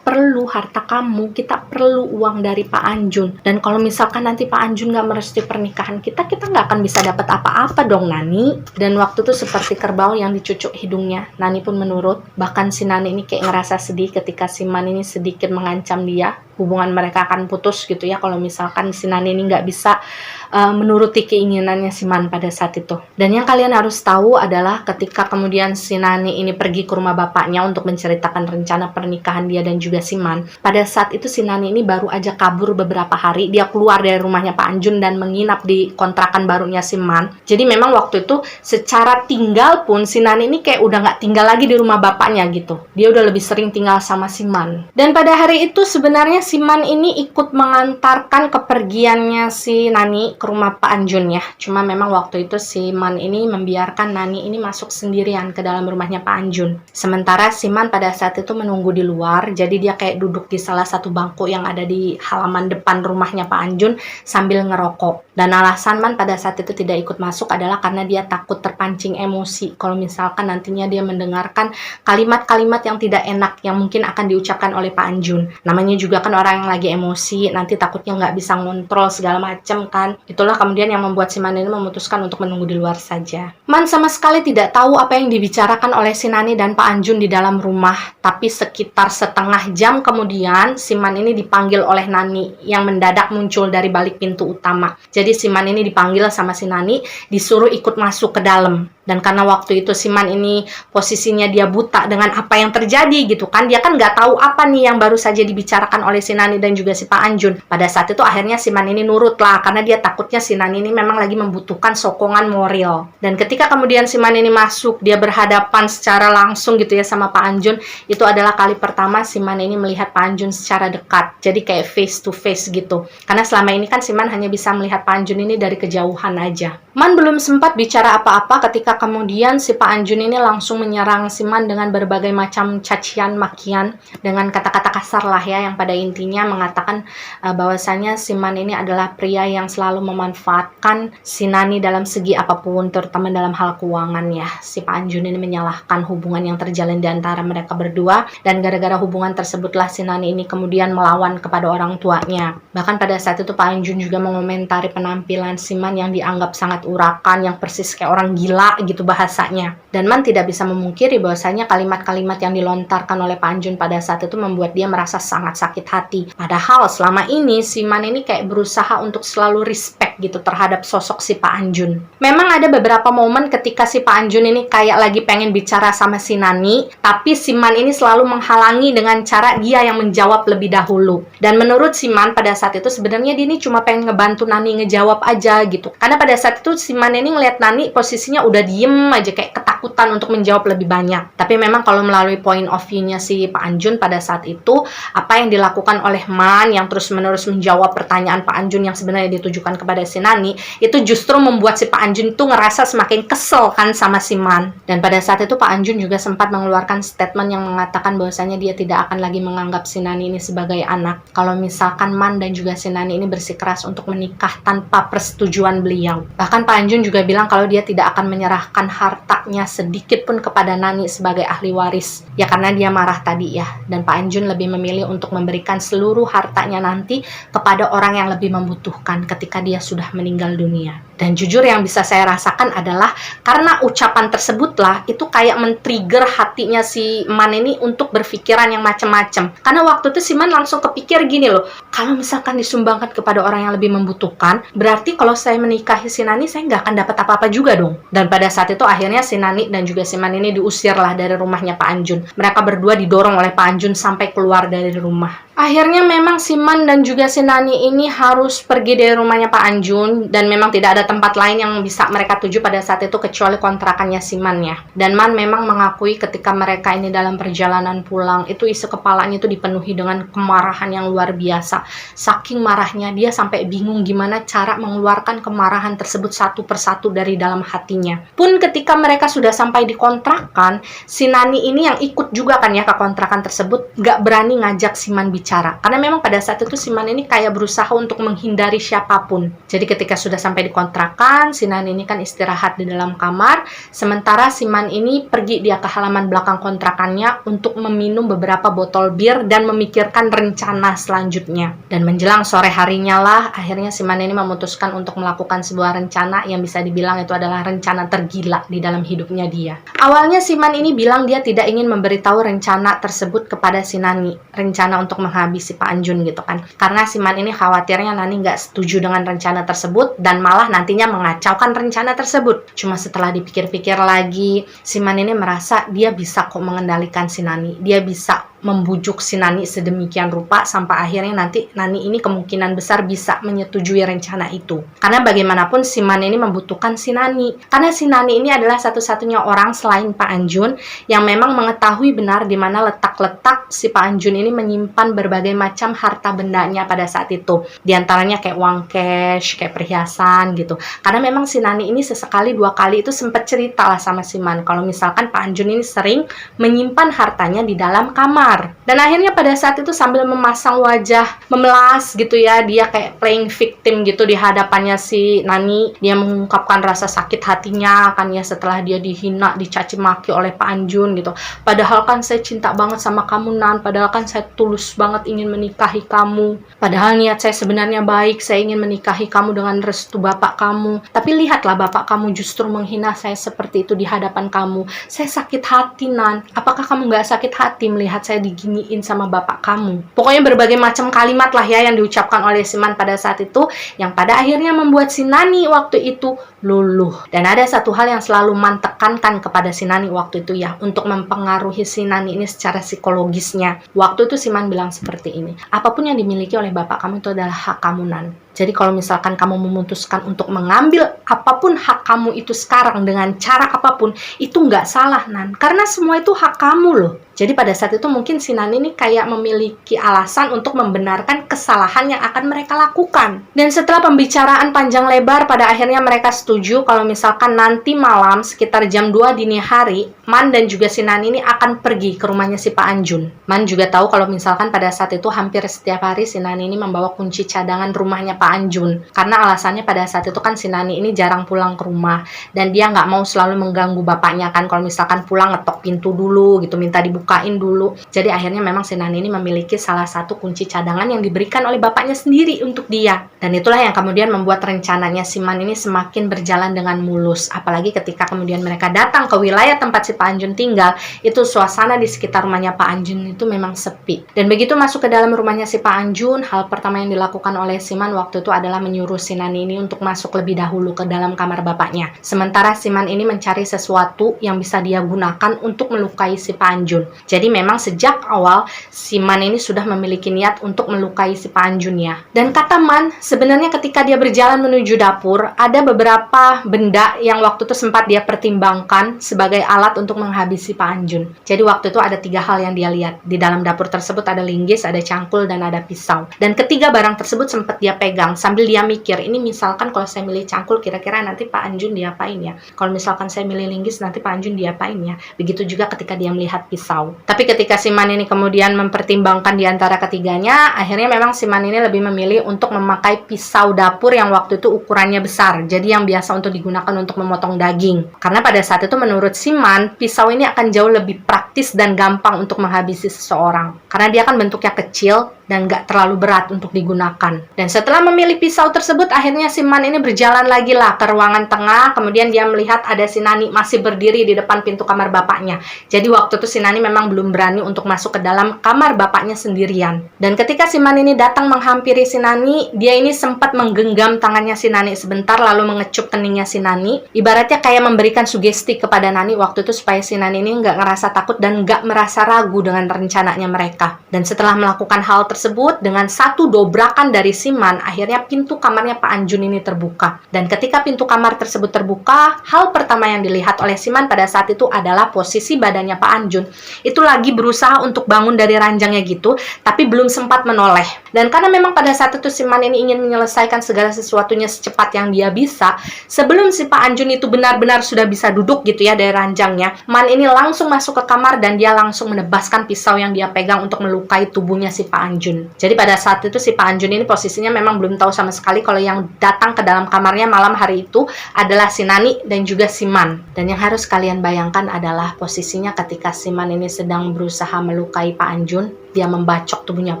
perlu harta kamu, kita perlu uang dari Pak Anjun. Dan kalau misalkan nanti Pak Anjun nggak merestui pernikahan kita nggak akan bisa dapat apa-apa dong Nani. Dan waktu itu seperti kerbau yang dicucuk hidungnya, Nani pun menurut. Bahkan si Nani ini kayak ngerasa sedih ketika si Man ini sedikit mengancam dia, hubungan mereka akan putus gitu ya kalau misalkan si Nani ini nggak bisa menuruti keinginannya si Man pada saat itu. Dan yang kalian harus tahu adalah ketika kemudian si Nani ini pergi ke rumah bapaknya untuk menceritakan rencana pernikahan dia dan juga si Man, pada saat itu si Nani ini baru aja kabur beberapa hari. Dia keluar dari rumahnya Pak Anjun dan menginap di kontrakan barunya si Man. Jadi memang waktu itu secara tinggal pun si Nani ini kayak udah nggak tinggal lagi di rumah bapaknya gitu. Dia udah lebih sering tinggal sama si Man. Dan pada hari itu sebenarnya si Man ini ikut mengantarkan kepergiannya si Nani ke rumah Pak Anjun ya. Cuma memang waktu itu si Man ini membiarkan Nani ini masuk sendirian ke dalam rumahnya Pak Anjun. Sementara si Man pada saat itu menunggu di luar. Jadi dia kayak duduk di salah satu bangku yang ada di halaman depan rumahnya Pak Anjun sambil ngerokok. Dan alasan Man pada saat itu tidak ikut masuk adalah karena dia takut terpancing emosi kalau misalkan nantinya dia mendengarkan kalimat-kalimat yang tidak enak yang mungkin akan diucapkan oleh Pak Anjun. Namanya juga kan orang yang lagi emosi, nanti takutnya nggak bisa ngontrol segala macam kan. Itulah kemudian yang membuat si Man ini memutuskan untuk menunggu di luar saja. Man sama sekali tidak tahu apa yang dibicarakan oleh si Nani dan Pak Anjun di dalam rumah. Tapi sekitar setengah jam kemudian si Man ini dipanggil oleh Nani yang mendadak muncul dari balik pintu utama. Jadi si Man ini dipanggil sama si Nani, disuruh ikut masuk ke dalam. Dan karena waktu itu si Man ini posisinya dia buta dengan apa yang terjadi gitu kan. Dia kan nggak tahu apa nih yang baru saja dibicarakan oleh si Nani dan juga si Pak Anjun. Pada saat itu akhirnya si Man ini nurut lah. Karena dia takutnya si Nani ini memang lagi membutuhkan sokongan moral. Dan ketika kemudian si Man ini masuk, dia berhadapan secara langsung gitu ya sama Pak Anjun. Itu adalah kali pertama si Man ini melihat Pak Anjun secara dekat. Jadi kayak face to face gitu. Karena selama ini kan si Man hanya bisa melihat Pak Anjun ini dari kejauhan aja. Man belum sempat bicara apa-apa ketika kemudian si Pak Anjun ini langsung menyerang si Man dengan berbagai macam cacian makian dengan kata-kata kasar lah ya, yang pada intinya mengatakan bahwasanya si Man ini adalah pria yang selalu memanfaatkan si Nani dalam segi apapun, terutama dalam hal keuangan ya. Si Pak Anjun ini menyalahkan hubungan yang terjalin di antara mereka berdua, dan gara-gara hubungan tersebutlah si Nani ini kemudian melawan kepada orang tuanya. Bahkan pada saat itu Pak Anjun juga mengomentari penampilan si Man yang dianggap sangat urakan, yang persis kayak orang gila gitu bahasanya. Dan Man tidak bisa memungkiri bahwasanya kalimat-kalimat yang dilontarkan oleh Pak Anjun pada saat itu membuat dia merasa sangat sakit hati. Padahal selama ini si Man ini kayak berusaha untuk selalu respect gitu terhadap sosok si Pak Anjun. Memang ada beberapa momen ketika si Pak Anjun ini kayak lagi pengen bicara sama si Nani, tapi si Man ini selalu menghalangi dengan cara dia yang menjawab lebih dahulu. Dan menurut si Man pada saat itu sebenarnya dia ini cuma pengen ngebantu Nani ngejawab aja gitu. Karena pada saat itu si Man ini ngeliat Nani posisinya udah diem aja kayak ketakutan untuk menjawab lebih banyak. Tapi memang kalau melalui point of view-nya si Pak Anjun pada saat itu, apa yang dilakukan oleh Man yang terus-menerus menjawab pertanyaan Pak Anjun yang sebenarnya ditujukan kepada si Nani, itu justru membuat si Pak Anjun tuh ngerasa semakin kesel kan sama si Man. Dan pada saat itu Pak Anjun juga sempat mengeluarkan statement yang mengatakan bahwasanya dia tidak akan lagi menganggap si Nani ini sebagai anak. Kalau misalkan Man dan juga si Nani ini bersikeras untuk menikah tanpa persetujuan beliau. Bahkan Pak Anjun juga bilang kalau dia tidak akan menyerahkan hartanya sedikit pun kepada Nani sebagai ahli waris. Ya karena dia marah tadi ya. Dan Pak Anjun lebih memilih untuk memberikan seluruh hartanya nanti kepada orang yang lebih membutuhkan ketika dia sudah meninggal dunia. Dan jujur yang bisa saya rasakan adalah karena ucapan tersebutlah itu kayak men-trigger hatinya si Man ini untuk berpikiran yang macam-macam. Karena waktu itu si Man langsung kepikir gini loh, kalau misalkan disumbangkan kepada orang yang lebih membutuhkan, berarti kalau saya menikahi si Nani, saya nggak akan dapat apa-apa juga dong. Dan pada saat itu akhirnya si Nani dan juga si Man ini diusir lah dari rumahnya Pak Anjun. Mereka berdua didorong oleh Pak Anjun sampai keluar dari rumah. Akhirnya memang si Man dan juga si Nani ini harus pergi dari rumahnya Pak Anjun, dan memang tidak ada tempat lain yang bisa mereka tuju pada saat itu kecuali kontrakannya si Man ya. Dan Man memang mengakui ketika mereka ini dalam perjalanan pulang, itu isi kepalanya itu dipenuhi dengan kemarahan yang luar biasa. Saking marahnya dia sampai bingung gimana cara mengeluarkan kemarahan tersebut satu persatu dari dalam hatinya. Pun ketika mereka sudah sampai di kontrakan, si Nani ini yang ikut juga kan ya ke kontrakan tersebut, gak berani ngajak si Man bicara. Karena memang pada saat itu si Man ini kayak berusaha untuk menghindari siapapun. Jadi ketika sudah sampai di kontrakan, si Nani ini kan istirahat di dalam kamar, sementara si Man ini pergi dia ke halaman belakang kontrakannya untuk meminum beberapa botol bir dan memikirkan rencana selanjutnya. Dan menjelang sore harinya lah, akhirnya si Man ini memutuskan untuk melakukan sebuah rencana yang bisa dibilang itu adalah rencana tergila di dalam hidupnya dia. Awalnya si Man ini bilang dia tidak ingin memberitahu rencana tersebut kepada si Nani, rencana untuk menghabisi Pak Anjun gitu kan. Karena si Man ini khawatirnya Nani nggak setuju dengan rencana tersebut dan malah nantinya mengacaukan rencana tersebut. Cuma setelah dipikir-pikir lagi, si Man ini merasa dia bisa kok mengendalikan si Nani. Dia bisa membujuk si Nani sedemikian rupa sampai akhirnya nanti Nani ini kemungkinan besar bisa menyetujui rencana itu. Karena bagaimanapun si Man ini membutuhkan si Nani. Karena si Nani ini adalah satu-satunya orang selain Pak Anjun yang memang mengetahui benar di mana letak-letak si Pak Anjun ini menyimpan berbagai macam harta bendanya pada saat itu. Di antaranya kayak uang cash, kayak perhiasan gitu. Karena memang si Nani ini sesekali dua kali itu sempat cerita lah sama si Man kalau misalkan Pak Anjun ini sering menyimpan hartanya di dalam kamar. Dan akhirnya pada saat itu sambil memasang wajah memelas gitu ya, dia kayak playing victim gitu di hadapannya si Nani. Dia mengungkapkan rasa sakit hatinya kan ya setelah dia dihina, dicaci maki oleh Pak Anjun gitu. Padahal kan saya cinta banget sama kamu Nan, padahal kan saya tulus banget ingin menikahi kamu. Padahal niat saya sebenarnya baik, saya ingin menikahi kamu dengan restu bapak kamu. Tapi lihatlah bapak kamu justru menghina saya seperti itu di hadapan kamu. Saya sakit hati Nan. Apakah kamu nggak sakit hati melihat saya diginiin sama bapak kamu? Pokoknya berbagai macam kalimat lah ya yang diucapkan oleh si Man pada saat itu, yang pada akhirnya membuat si Nani waktu itu luluh. Dan ada satu hal yang selalu Man tekankan kepada si Nani waktu itu ya, untuk mempengaruhi si Nani ini secara psikologisnya. Waktu itu si Man bilang seperti ini, apapun yang dimiliki oleh bapak kamu itu adalah hak kamu Nan. Jadi kalau misalkan kamu memutuskan untuk mengambil apapun hak kamu itu sekarang dengan cara apapun, itu nggak salah Nan, karena semua itu hak kamu loh. Jadi pada saat itu mungkin si Nani ini kayak memiliki alasan untuk membenarkan kesalahan yang akan mereka lakukan. Dan setelah pembicaraan panjang lebar, pada akhirnya mereka setuju kalau misalkan nanti malam sekitar jam 2 dini hari, Man dan juga si Nani ini akan pergi ke rumahnya si Pak Anjun. Man juga tahu kalau misalkan pada saat itu hampir setiap hari si Nani ini membawa kunci cadangan rumahnya Pak Anjun. Karena alasannya pada saat itu kan si Nani ini jarang pulang ke rumah. Dan dia nggak mau selalu mengganggu bapaknya kan. Kalau misalkan pulang ngetok pintu dulu gitu, minta dibukain dulu. Jadi akhirnya memang si Nani ini memiliki salah satu kunci cadangan yang diberikan oleh bapaknya sendiri untuk dia. Dan itulah yang kemudian membuat rencananya si Man ini semakin berjalan dengan mulus. Apalagi ketika kemudian mereka datang ke wilayah tempat si Pak Anjun tinggal, itu suasana di sekitar rumahnya Pak Anjun itu memang sepi. Dan begitu masuk ke dalam rumahnya si Pak Anjun, hal pertama yang dilakukan oleh si Man waktu itu adalah menyuruh si Nani ini untuk masuk lebih dahulu ke dalam kamar bapaknya. Sementara si Man ini mencari sesuatu yang bisa dia gunakan untuk melukai si Pak Anjun. Jadi memang sejak awal si Man ini sudah memiliki niat untuk melukai si Pak Anjun ya. Dan kata Man, sebenarnya ketika dia berjalan menuju dapur, ada beberapa benda yang waktu itu sempat dia pertimbangkan sebagai alat untuk menghabisi Pak Anjun. Jadi waktu itu ada 3 hal yang dia lihat. Di dalam dapur tersebut ada linggis, ada cangkul, dan ada pisau. Dan ketiga barang tersebut sempat dia pegang sambil dia mikir, ini misalkan kalau saya milih cangkul kira-kira nanti Pak Anjun diapain ya? Kalau misalkan saya milih linggis nanti Pak Anjun diapain ya? Begitu juga ketika dia melihat pisau. Tapi ketika si Man ini kemudian mempertimbangkan di antara ketiganya, akhirnya memang si Man ini lebih memilih untuk memakai pisau dapur yang waktu itu ukurannya besar. Jadi yang biasa untuk digunakan untuk memotong daging. Karena pada saat itu menurut si Man, pisau ini akan jauh lebih praktis dan gampang untuk menghabisi seseorang. Karena dia kan bentuknya kecil, dan nggak terlalu berat untuk digunakan. Dan setelah memilih pisau tersebut, akhirnya si Man ini berjalan lagi lah ke ruangan tengah. Kemudian dia melihat ada si Nani masih berdiri di depan pintu kamar bapaknya. Jadi waktu itu si Nani memang belum berani untuk masuk ke dalam kamar bapaknya sendirian. Dan ketika si Man ini datang menghampiri si Nani, dia ini sempat menggenggam tangannya si Nani sebentar, lalu mengecup keningnya si Nani. Ibaratnya kayak memberikan sugesti kepada Nani waktu itu supaya si Nani ini nggak ngerasa takut dan nggak merasa ragu dengan rencananya mereka. Dan setelah melakukan hal tersebut, dengan satu dobrakan dari si Man, akhirnya pintu kamarnya Pak Anjun ini terbuka. Dan ketika pintu kamar tersebut terbuka, hal pertama yang dilihat oleh si Man pada saat itu adalah posisi badannya Pak Anjun. Itu lagi berusaha untuk bangun dari ranjangnya gitu, tapi belum sempat menoleh. Dan karena memang pada saat itu si Man ini ingin menyelesaikan segala sesuatunya secepat yang dia bisa, sebelum si Pak Anjun itu benar-benar sudah bisa duduk gitu ya dari ranjangnya, Man ini langsung masuk ke kamar dan dia langsung menebaskan pisau yang dia pegang untuk melukai tubuhnya si Pak Anjun. Jadi pada saat itu si Pak Anjun ini posisinya memang belum tahu sama sekali kalau yang datang ke dalam kamarnya malam hari itu adalah si Nani dan juga si Man. Dan yang harus kalian bayangkan adalah posisinya ketika si Man ini sedang berusaha melukai Pak Anjun. Dia membacok tubuhnya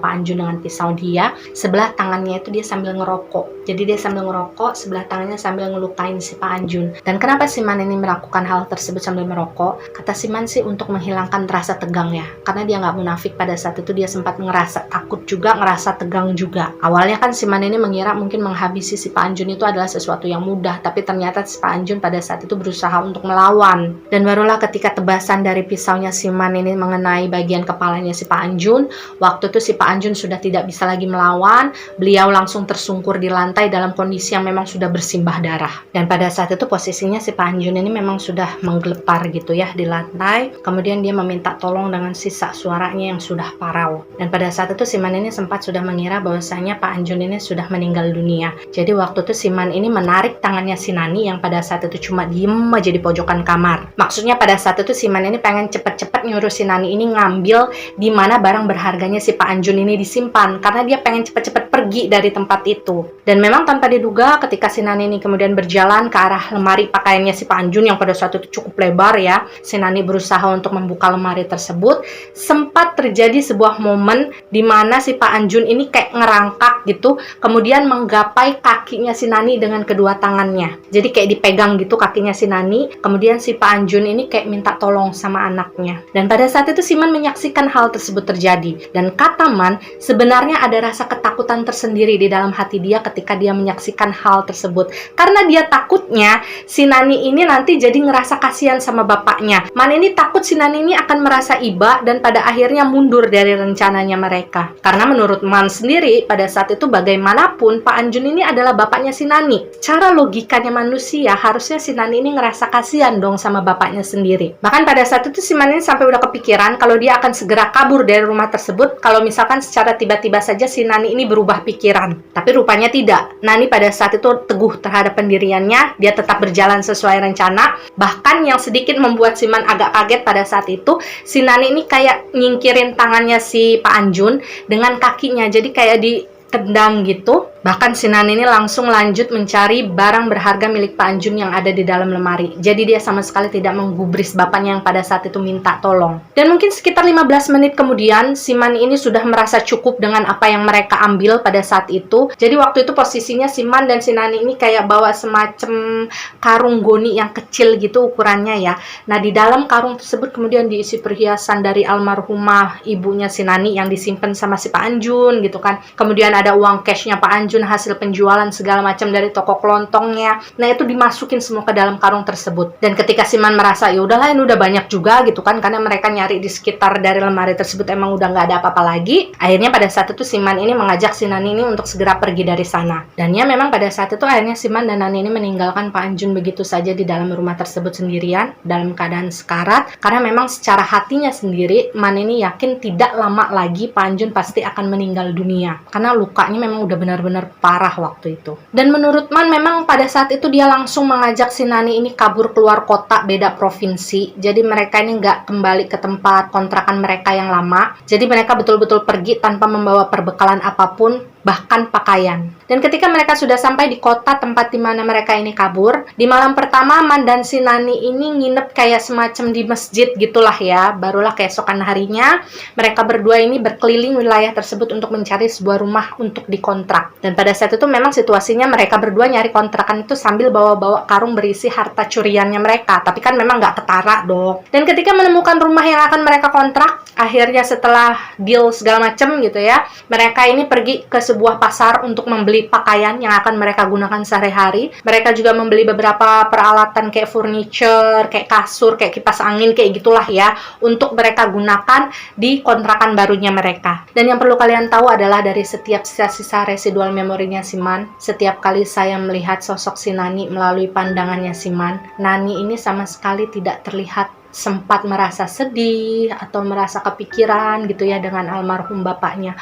Pak Anjun dengan pisau dia. Sebelah tangannya itu dia sambil ngerokok. Jadi dia sambil ngerokok, sebelah tangannya sambil ngelukain si Pak Anjun. Dan kenapa si Man ini melakukan hal tersebut sambil merokok? Kata si Man sih untuk menghilangkan rasa tegang ya. Karena dia nggak munafik, pada saat itu dia sempat ngerasa takut juga, ngerasa tegang juga. Awalnya kan si Man ini mengira mungkin menghabisi si Pak Anjun itu adalah sesuatu yang mudah. Tapi ternyata si Pak Anjun pada saat itu berusaha untuk melawan. Dan barulah ketika tebasan dari pisaunya si Man ini mengenai bagian kepalanya si Pak Anjun, waktu itu si Pak Anjun sudah tidak bisa lagi melawan. Beliau langsung tersungkur di lantai dalam kondisi yang memang sudah bersimbah darah. Dan pada saat itu posisinya si Pak Anjun ini memang sudah menggelepar gitu ya di lantai. Kemudian dia meminta tolong dengan sisa suaranya yang sudah parau. Dan pada saat itu si Man ini sempat sudah mengira bahwasanya Pak Anjun ini sudah meninggal dunia. Jadi waktu itu si Man ini menarik tangannya si Nani yang pada saat itu cuma diem aja di pojokan kamar. Maksudnya pada saat itu si Man ini pengen cepet-cepet nyuruh si Nani ini ngambil di mana barang berharganya si Pak Anjun ini disimpan, karena dia pengen cepet-cepet pergi dari tempat itu. Dan memang tanpa diduga ketika si Nani ini kemudian berjalan ke arah lemari pakaiannya si Pak Anjun yang pada saat itu cukup lebar ya, si Nani berusaha untuk membuka lemari tersebut. Sempat terjadi sebuah momen di mana si Pak Anjun ini kayak ngerangkak gitu, kemudian menggapai kakinya si Nani dengan kedua tangannya. Jadi kayak dipegang gitu kakinya si Nani, kemudian si Pak Anjun ini kayak minta tolong sama anaknya. Dan pada saat itu si Man menyaksikan hal tersebut terjadi. Dan kata Man, sebenarnya ada rasa ketakutan tersendiri di dalam hati dia ketika dia menyaksikan hal tersebut. Karena dia takutnya si Nani ini nanti jadi ngerasa kasihan sama bapaknya. Man ini takut si Nani ini akan merasa iba dan pada akhirnya mundur dari rencananya mereka. Karena menurut Man sendiri, pada saat itu bagaimanapun Pak Anjun ini adalah bapaknya si Nani. Cara logikanya manusia, harusnya si Nani ini ngerasa kasihan dong sama bapaknya sendiri. Bahkan pada saat itu si Man ini sampai udah kepikiran kalau dia akan segera kabur dari rumah tersebut kalau misalkan secara tiba-tiba saja si Nani ini berubah pikiran. Tapi rupanya tidak. Nani pada saat itu teguh terhadap pendiriannya, dia tetap berjalan sesuai rencana. Bahkan yang sedikit membuat si Man agak kaget pada saat itu, si Nani ini kayak nyingkirin tangannya si Pak Anjun dengan kakinya, jadi kayak ditendang gitu. Bahkan si Nani ini langsung lanjut mencari barang berharga milik Pak Anjun yang ada di dalam lemari. Jadi dia sama sekali tidak menggubris bapaknya yang pada saat itu minta tolong. Dan mungkin sekitar 15 menit kemudian, si Man ini sudah merasa cukup dengan apa yang mereka ambil pada saat itu. Jadi waktu itu posisinya si Man dan si Nani ini kayak bawa semacam karung goni yang kecil gitu ukurannya ya. Nah di dalam karung tersebut kemudian diisi perhiasan dari almarhumah ibunya si Nani yang disimpan sama si Pak Anjun gitu kan. Kemudian ada uang cashnya Pak Anjun, hasil penjualan segala macam dari toko kelontongnya. Nah itu dimasukin semua ke dalam karung tersebut. Dan ketika si Man merasa ya udahlah ini udah banyak juga gitu kan, karena mereka nyari di sekitar dari lemari tersebut emang udah nggak ada apa-apa lagi. Akhirnya pada saat itu si Man ini mengajak si Nani ini untuk segera pergi dari sana. Dan ya memang pada saat itu akhirnya si Man dan Nani ini meninggalkan Pak Anjun begitu saja di dalam rumah tersebut sendirian dalam keadaan sekarat. Karena memang secara hatinya sendiri Man ini yakin tidak lama lagi Pak Anjun pasti akan meninggal dunia. Karena lukanya memang udah benar-benar parah waktu itu. Dan menurut Man memang pada saat itu dia langsung mengajak si Nani ini kabur keluar kota beda provinsi. Jadi mereka ini nggak kembali ke tempat kontrakan mereka yang lama. Jadi mereka betul-betul pergi tanpa membawa perbekalan apapun. bahkan pakaian. Dan ketika mereka sudah sampai di kota tempat di mana mereka ini kabur, di malam pertama Man dan si Nani ini nginep kayak semacam di masjid gitulah ya. Barulah keesokan harinya mereka berdua ini berkeliling wilayah tersebut untuk mencari sebuah rumah untuk dikontrak. Dan pada saat itu memang situasinya mereka berdua nyari kontrakan itu sambil bawa-bawa karung berisi harta curiannya mereka. Tapi kan memang nggak ketara dong. Dan ketika menemukan rumah yang akan mereka kontrak, akhirnya setelah deal segala macam gitu ya, mereka ini pergi ke sebuah pasar untuk membeli pakaian yang akan mereka gunakan sehari-hari. Mereka juga membeli beberapa peralatan kayak furniture, kayak kasur, kayak kipas angin, kayak gitulah ya, untuk mereka gunakan di kontrakan barunya mereka. Dan yang perlu kalian tahu adalah dari setiap sisa-sisa residual memorinya si Man, setiap kali saya melihat sosok si Nani melalui pandangannya si Man, Nani ini sama sekali tidak terlihat sempat merasa sedih atau merasa kepikiran gitu ya dengan almarhum bapaknya.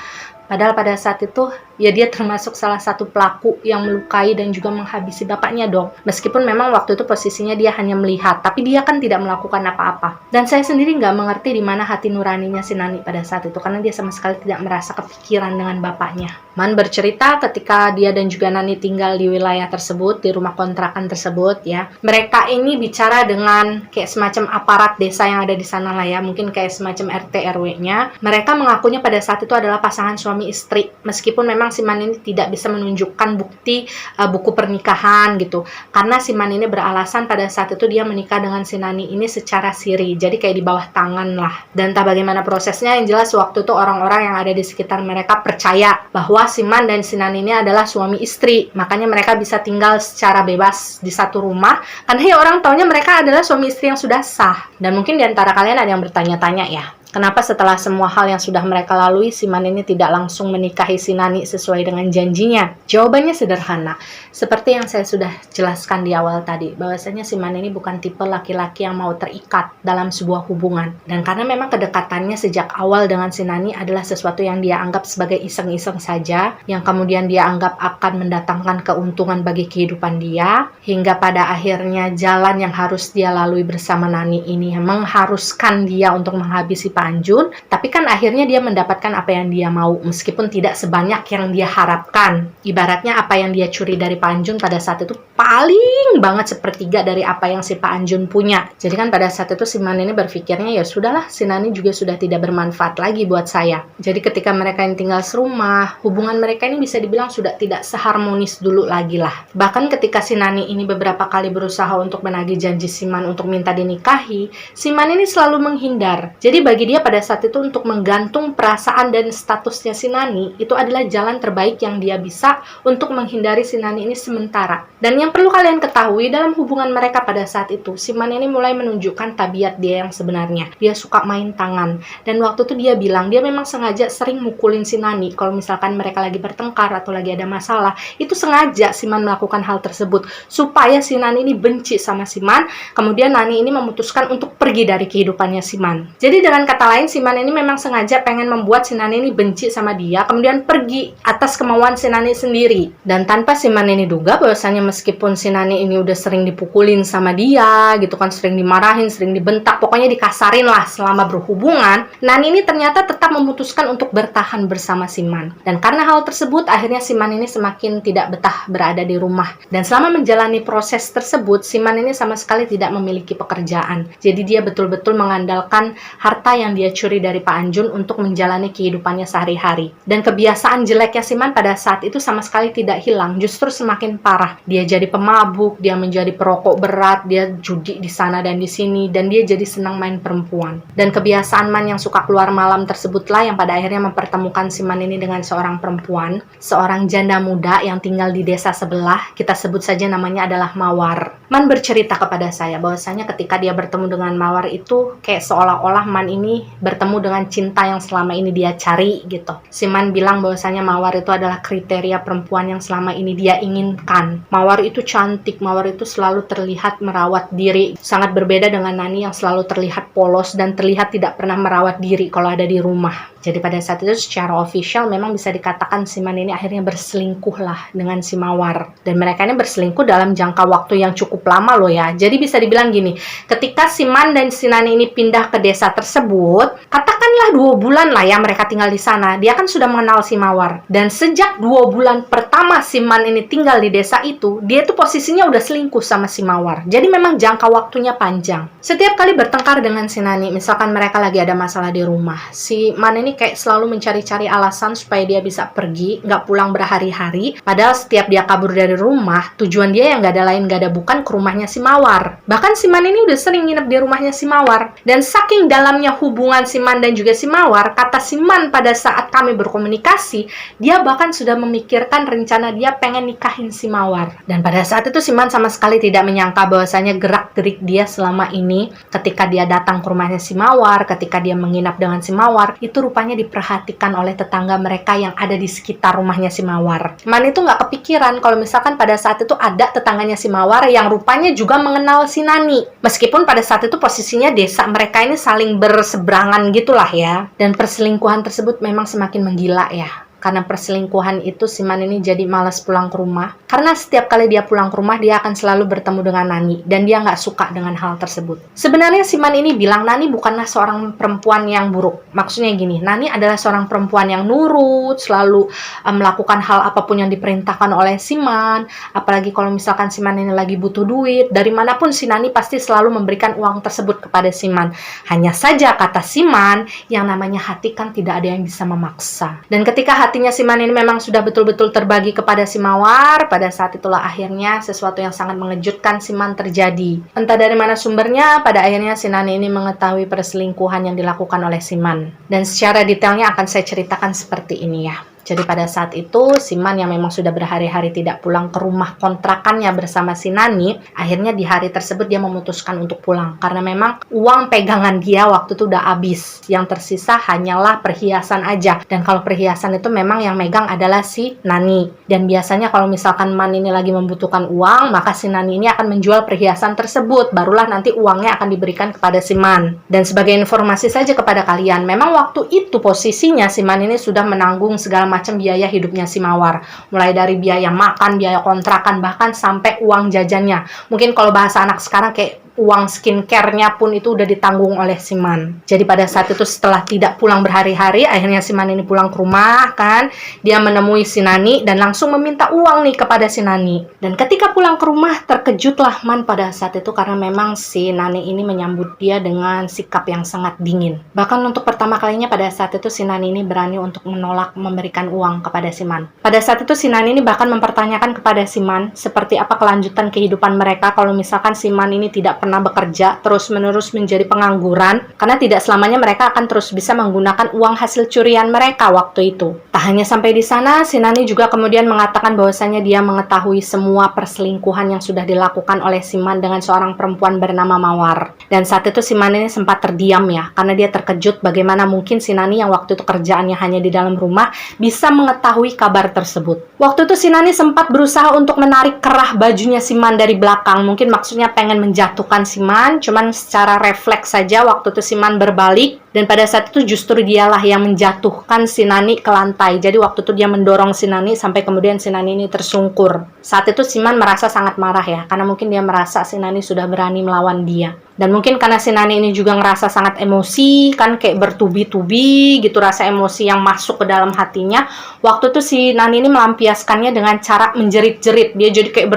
Padahal pada saat itu ya dia termasuk salah satu pelaku yang melukai dan juga menghabisi bapaknya dong. Meskipun memang waktu itu posisinya dia hanya melihat, tapi dia kan tidak melakukan apa-apa. Dan saya sendiri nggak mengerti di mana hati nuraninya si Nani pada saat itu, karena dia sama sekali tidak merasa kepikiran dengan bapaknya. Man bercerita ketika dia dan juga Nani tinggal di wilayah tersebut, di rumah kontrakan tersebut ya. Mereka ini bicara dengan kayak semacam aparat desa yang ada di sana lah ya, mungkin kayak semacam RT RW-nya. Mereka mengakunya pada saat itu adalah pasangan suami istri, meskipun memang si Man ini tidak bisa menunjukkan bukti buku pernikahan gitu, karena si Man ini beralasan pada saat itu dia menikah dengan si Nani ini secara siri, jadi kayak di bawah tangan lah. Dan entah bagaimana prosesnya, yang jelas waktu itu orang-orang yang ada di sekitar mereka percaya bahwa si Man dan si Nani ini adalah suami istri, makanya mereka bisa tinggal secara bebas di satu rumah, karena ya orang taunya mereka adalah suami istri yang sudah sah. Dan mungkin di antara kalian ada yang bertanya-tanya ya, kenapa setelah semua hal yang sudah mereka lalui, si Man ini tidak langsung menikahi si Nani sesuai dengan janjinya? Jawabannya sederhana. Seperti yang saya sudah jelaskan di awal tadi, bahwasanya si Man ini bukan tipe laki-laki yang mau terikat dalam sebuah hubungan. Dan karena memang kedekatannya sejak awal dengan si Nani adalah sesuatu yang dia anggap sebagai iseng-iseng saja, yang kemudian dia anggap akan mendatangkan keuntungan bagi kehidupan dia, hingga pada akhirnya jalan yang harus dia lalui bersama Nani ini mengharuskan dia untuk menghabisi Pak Anjun, tapi kan akhirnya dia mendapatkan apa yang dia mau, meskipun tidak sebanyak yang dia harapkan. Ibaratnya apa yang dia curi dari Pak Anjun pada saat itu paling banget sepertiga dari apa yang si Pak Anjun punya. Jadi kan pada saat itu si Man ini berpikirnya ya sudahlah, si Nani juga sudah tidak bermanfaat lagi buat saya. Jadi ketika mereka yang tinggal serumah, hubungan mereka ini bisa dibilang sudah tidak seharmonis dulu lagi lah. Bahkan ketika si Nani ini beberapa kali berusaha untuk menagih janji si Man untuk minta dinikahi, si Man ini selalu menghindar. Jadi bagi dia pada saat itu untuk menggantung perasaan dan statusnya si Nani itu adalah jalan terbaik yang dia bisa untuk menghindari si Nani ini sementara. Dan yang perlu kalian ketahui dalam hubungan mereka pada saat itu, si Man ini mulai menunjukkan tabiat dia yang sebenarnya. Dia suka main tangan, dan waktu itu dia bilang dia memang sengaja sering mukulin si Nani kalau misalkan mereka lagi bertengkar atau lagi ada masalah. Itu sengaja si Man melakukan hal tersebut supaya si Nani ini benci sama si Man, kemudian Nani ini memutuskan untuk pergi dari kehidupannya si Man. Jadi dengan kata lain, si Man ini memang sengaja pengen membuat si Nani ini benci sama dia, kemudian pergi atas kemauan si Nani sendiri. Dan tanpa si Man ini duga bahwasanya meskipun si Nani ini udah sering dipukulin sama dia gitu kan, sering dimarahin, sering dibentak, pokoknya dikasarin lah selama berhubungan, Nani ini ternyata tetap memutuskan untuk bertahan bersama si Man. Dan karena hal tersebut, akhirnya si Man ini semakin tidak betah berada di rumah. Dan selama menjalani proses tersebut, si Man ini sama sekali tidak memiliki pekerjaan. Jadi dia betul-betul mengandalkan harta yang dia curi dari Pak Anjun untuk menjalani kehidupannya sehari-hari. Dan kebiasaan jeleknya si Man pada saat itu sama sekali tidak hilang, justru semakin parah. Dia jadi pemabuk, dia menjadi perokok berat, dia judi di sana dan di sini, dan dia jadi senang main perempuan. Dan kebiasaan Man yang suka keluar malam tersebutlah yang pada akhirnya mempertemukan si Man ini dengan seorang perempuan, seorang janda muda yang tinggal di desa sebelah. Kita sebut saja namanya adalah Mawar. Man bercerita kepada saya bahwasanya ketika dia bertemu dengan Mawar itu kayak seolah-olah Man ini bertemu dengan cinta yang selama ini dia cari gitu. Si Man bilang bahwasanya Mawar itu adalah kriteria perempuan yang selama ini dia inginkan. Mawar itu cantik, Mawar itu selalu terlihat merawat diri. Sangat berbeda dengan Nani yang selalu terlihat polos dan terlihat tidak pernah merawat diri kalau ada di rumah. Jadi pada saat itu secara official memang bisa dikatakan si Man ini akhirnya berselingkuh lah dengan si Mawar. Dan mereka ini berselingkuh dalam jangka waktu yang cukup lama loh ya. Jadi bisa dibilang gini, ketika si Man dan si Nani ini pindah ke desa tersebut, katakanlah 2 bulan lah ya mereka tinggal di sana. Dia kan sudah mengenal si Mawar. Dan sejak 2 bulan pertama si Man ini tinggal di desa itu, dia tuh posisinya udah selingkuh sama si Mawar. Jadi memang jangka waktunya panjang. Setiap kali bertengkar dengan si Nani, misalkan mereka lagi ada masalah di rumah, si Man ini kayak selalu mencari-cari alasan supaya dia bisa pergi, nggak pulang berhari-hari. Padahal setiap dia kabur dari rumah, tujuan dia yang nggak ada lain nggak ada bukan ke rumahnya si Mawar. Bahkan si Man ini udah sering nginep di rumahnya si Mawar. Dan saking dalamnya hubungan si Man dan juga si Mawar, kata si Man pada saat kami berkomunikasi, dia bahkan sudah memikirkan rencana dia pengen nikahin si Mawar. Dan pada saat itu si Man sama sekali tidak menyangka bahwasanya gerak-gerik dia selama ini ketika dia datang ke rumahnya si Mawar, ketika dia menginap dengan si Mawar, itu rupanya diperhatikan oleh tetangga mereka yang ada di sekitar rumahnya si Mawar. Man itu nggak kepikiran kalau misalkan pada saat itu ada tetangganya si Mawar yang rupanya juga mengenal si Nani. Meskipun pada saat itu posisinya desa mereka ini saling berseberangan gitulah ya. Dan perselingkuhan tersebut memang semakin menggila ya. Karena perselingkuhan itu si Man ini jadi malas pulang ke rumah. Karena setiap kali dia pulang ke rumah, dia akan selalu bertemu dengan Nani. Dan dia nggak suka dengan hal tersebut. Sebenarnya si Man ini bilang Nani bukanlah seorang perempuan yang buruk. Maksudnya gini, Nani adalah seorang perempuan yang nurut, selalu melakukan hal apapun yang diperintahkan oleh si Man. Apalagi kalau misalkan si Man ini lagi butuh duit, dari manapun si Nani pasti selalu memberikan uang tersebut kepada si Man. Hanya saja kata si Man, yang namanya hati kan tidak ada yang bisa memaksa. Dan ketika hatinya si Man ini memang sudah betul-betul terbagi kepada si Mawar, pada saat itulah akhirnya sesuatu yang sangat mengejutkan si Man terjadi. Entah dari mana sumbernya, pada akhirnya si Nani ini mengetahui perselingkuhan yang dilakukan oleh si Man. Dan secara detailnya akan saya ceritakan seperti ini ya. Jadi pada saat itu, si Man yang memang sudah berhari-hari tidak pulang ke rumah kontrakannya bersama si Nani, akhirnya di hari tersebut dia memutuskan untuk pulang. Karena memang uang pegangan dia waktu itu udah habis. Yang tersisa hanyalah perhiasan aja. Dan kalau perhiasan itu memang yang megang adalah si Nani. Dan biasanya kalau misalkan Man ini lagi membutuhkan uang, maka si Nani ini akan menjual perhiasan tersebut. Barulah nanti uangnya akan diberikan kepada si Man. Dan sebagai informasi saja kepada kalian, memang waktu itu posisinya si Man ini sudah menanggung segala macam biaya hidupnya si Mawar, mulai dari biaya makan, biaya kontrakan, bahkan sampai uang jajannya. Mungkin kalau bahasa anak sekarang kayak uang skincare-nya pun itu udah ditanggung oleh si Man. Jadi pada saat itu setelah tidak pulang berhari-hari, akhirnya si Man ini pulang ke rumah kan, dia menemui si Nani dan langsung meminta uang nih kepada si Nani. Dan ketika pulang ke rumah, terkejutlah Man pada saat itu karena memang si Nani ini menyambut dia dengan sikap yang sangat dingin. Bahkan untuk pertama kalinya pada saat itu si Nani ini berani untuk menolak memberikan uang kepada si Man. Pada saat itu si Nani ini bahkan mempertanyakan kepada si Man seperti apa kelanjutan kehidupan mereka kalau misalkan si Man ini tidak pernah bekerja, terus-menerus menjadi pengangguran, karena tidak selamanya mereka akan terus bisa menggunakan uang hasil curian mereka waktu itu. Tak hanya sampai di sana, si Nani juga kemudian mengatakan bahwasanya dia mengetahui semua perselingkuhan yang sudah dilakukan oleh si Man dengan seorang perempuan bernama Mawar. Dan saat itu si Man ini sempat terdiam ya, karena dia terkejut bagaimana mungkin si Nani yang waktu itu kerjaannya hanya di dalam rumah bisa mengetahui kabar tersebut. Waktu itu si Nani sempat berusaha untuk menarik kerah bajunya si Man dari belakang, mungkin maksudnya pengen menjatuhkan si Man, cuman secara refleks saja waktu itu si Man berbalik dan pada saat itu justru dialah yang menjatuhkan si Nani ke lantai. Jadi waktu itu dia mendorong si Nani sampai kemudian si Nani ini tersungkur. Saat itu si Man merasa sangat marah ya, karena mungkin dia merasa si Nani sudah berani melawan dia. Dan mungkin karena si Nani ini juga ngerasa sangat emosi, kan kayak bertubi-tubi gitu rasa emosi yang masuk ke dalam hatinya. Waktu itu si Nani ini melampiaskannya dengan cara menjerit-jerit. Dia jadi kayak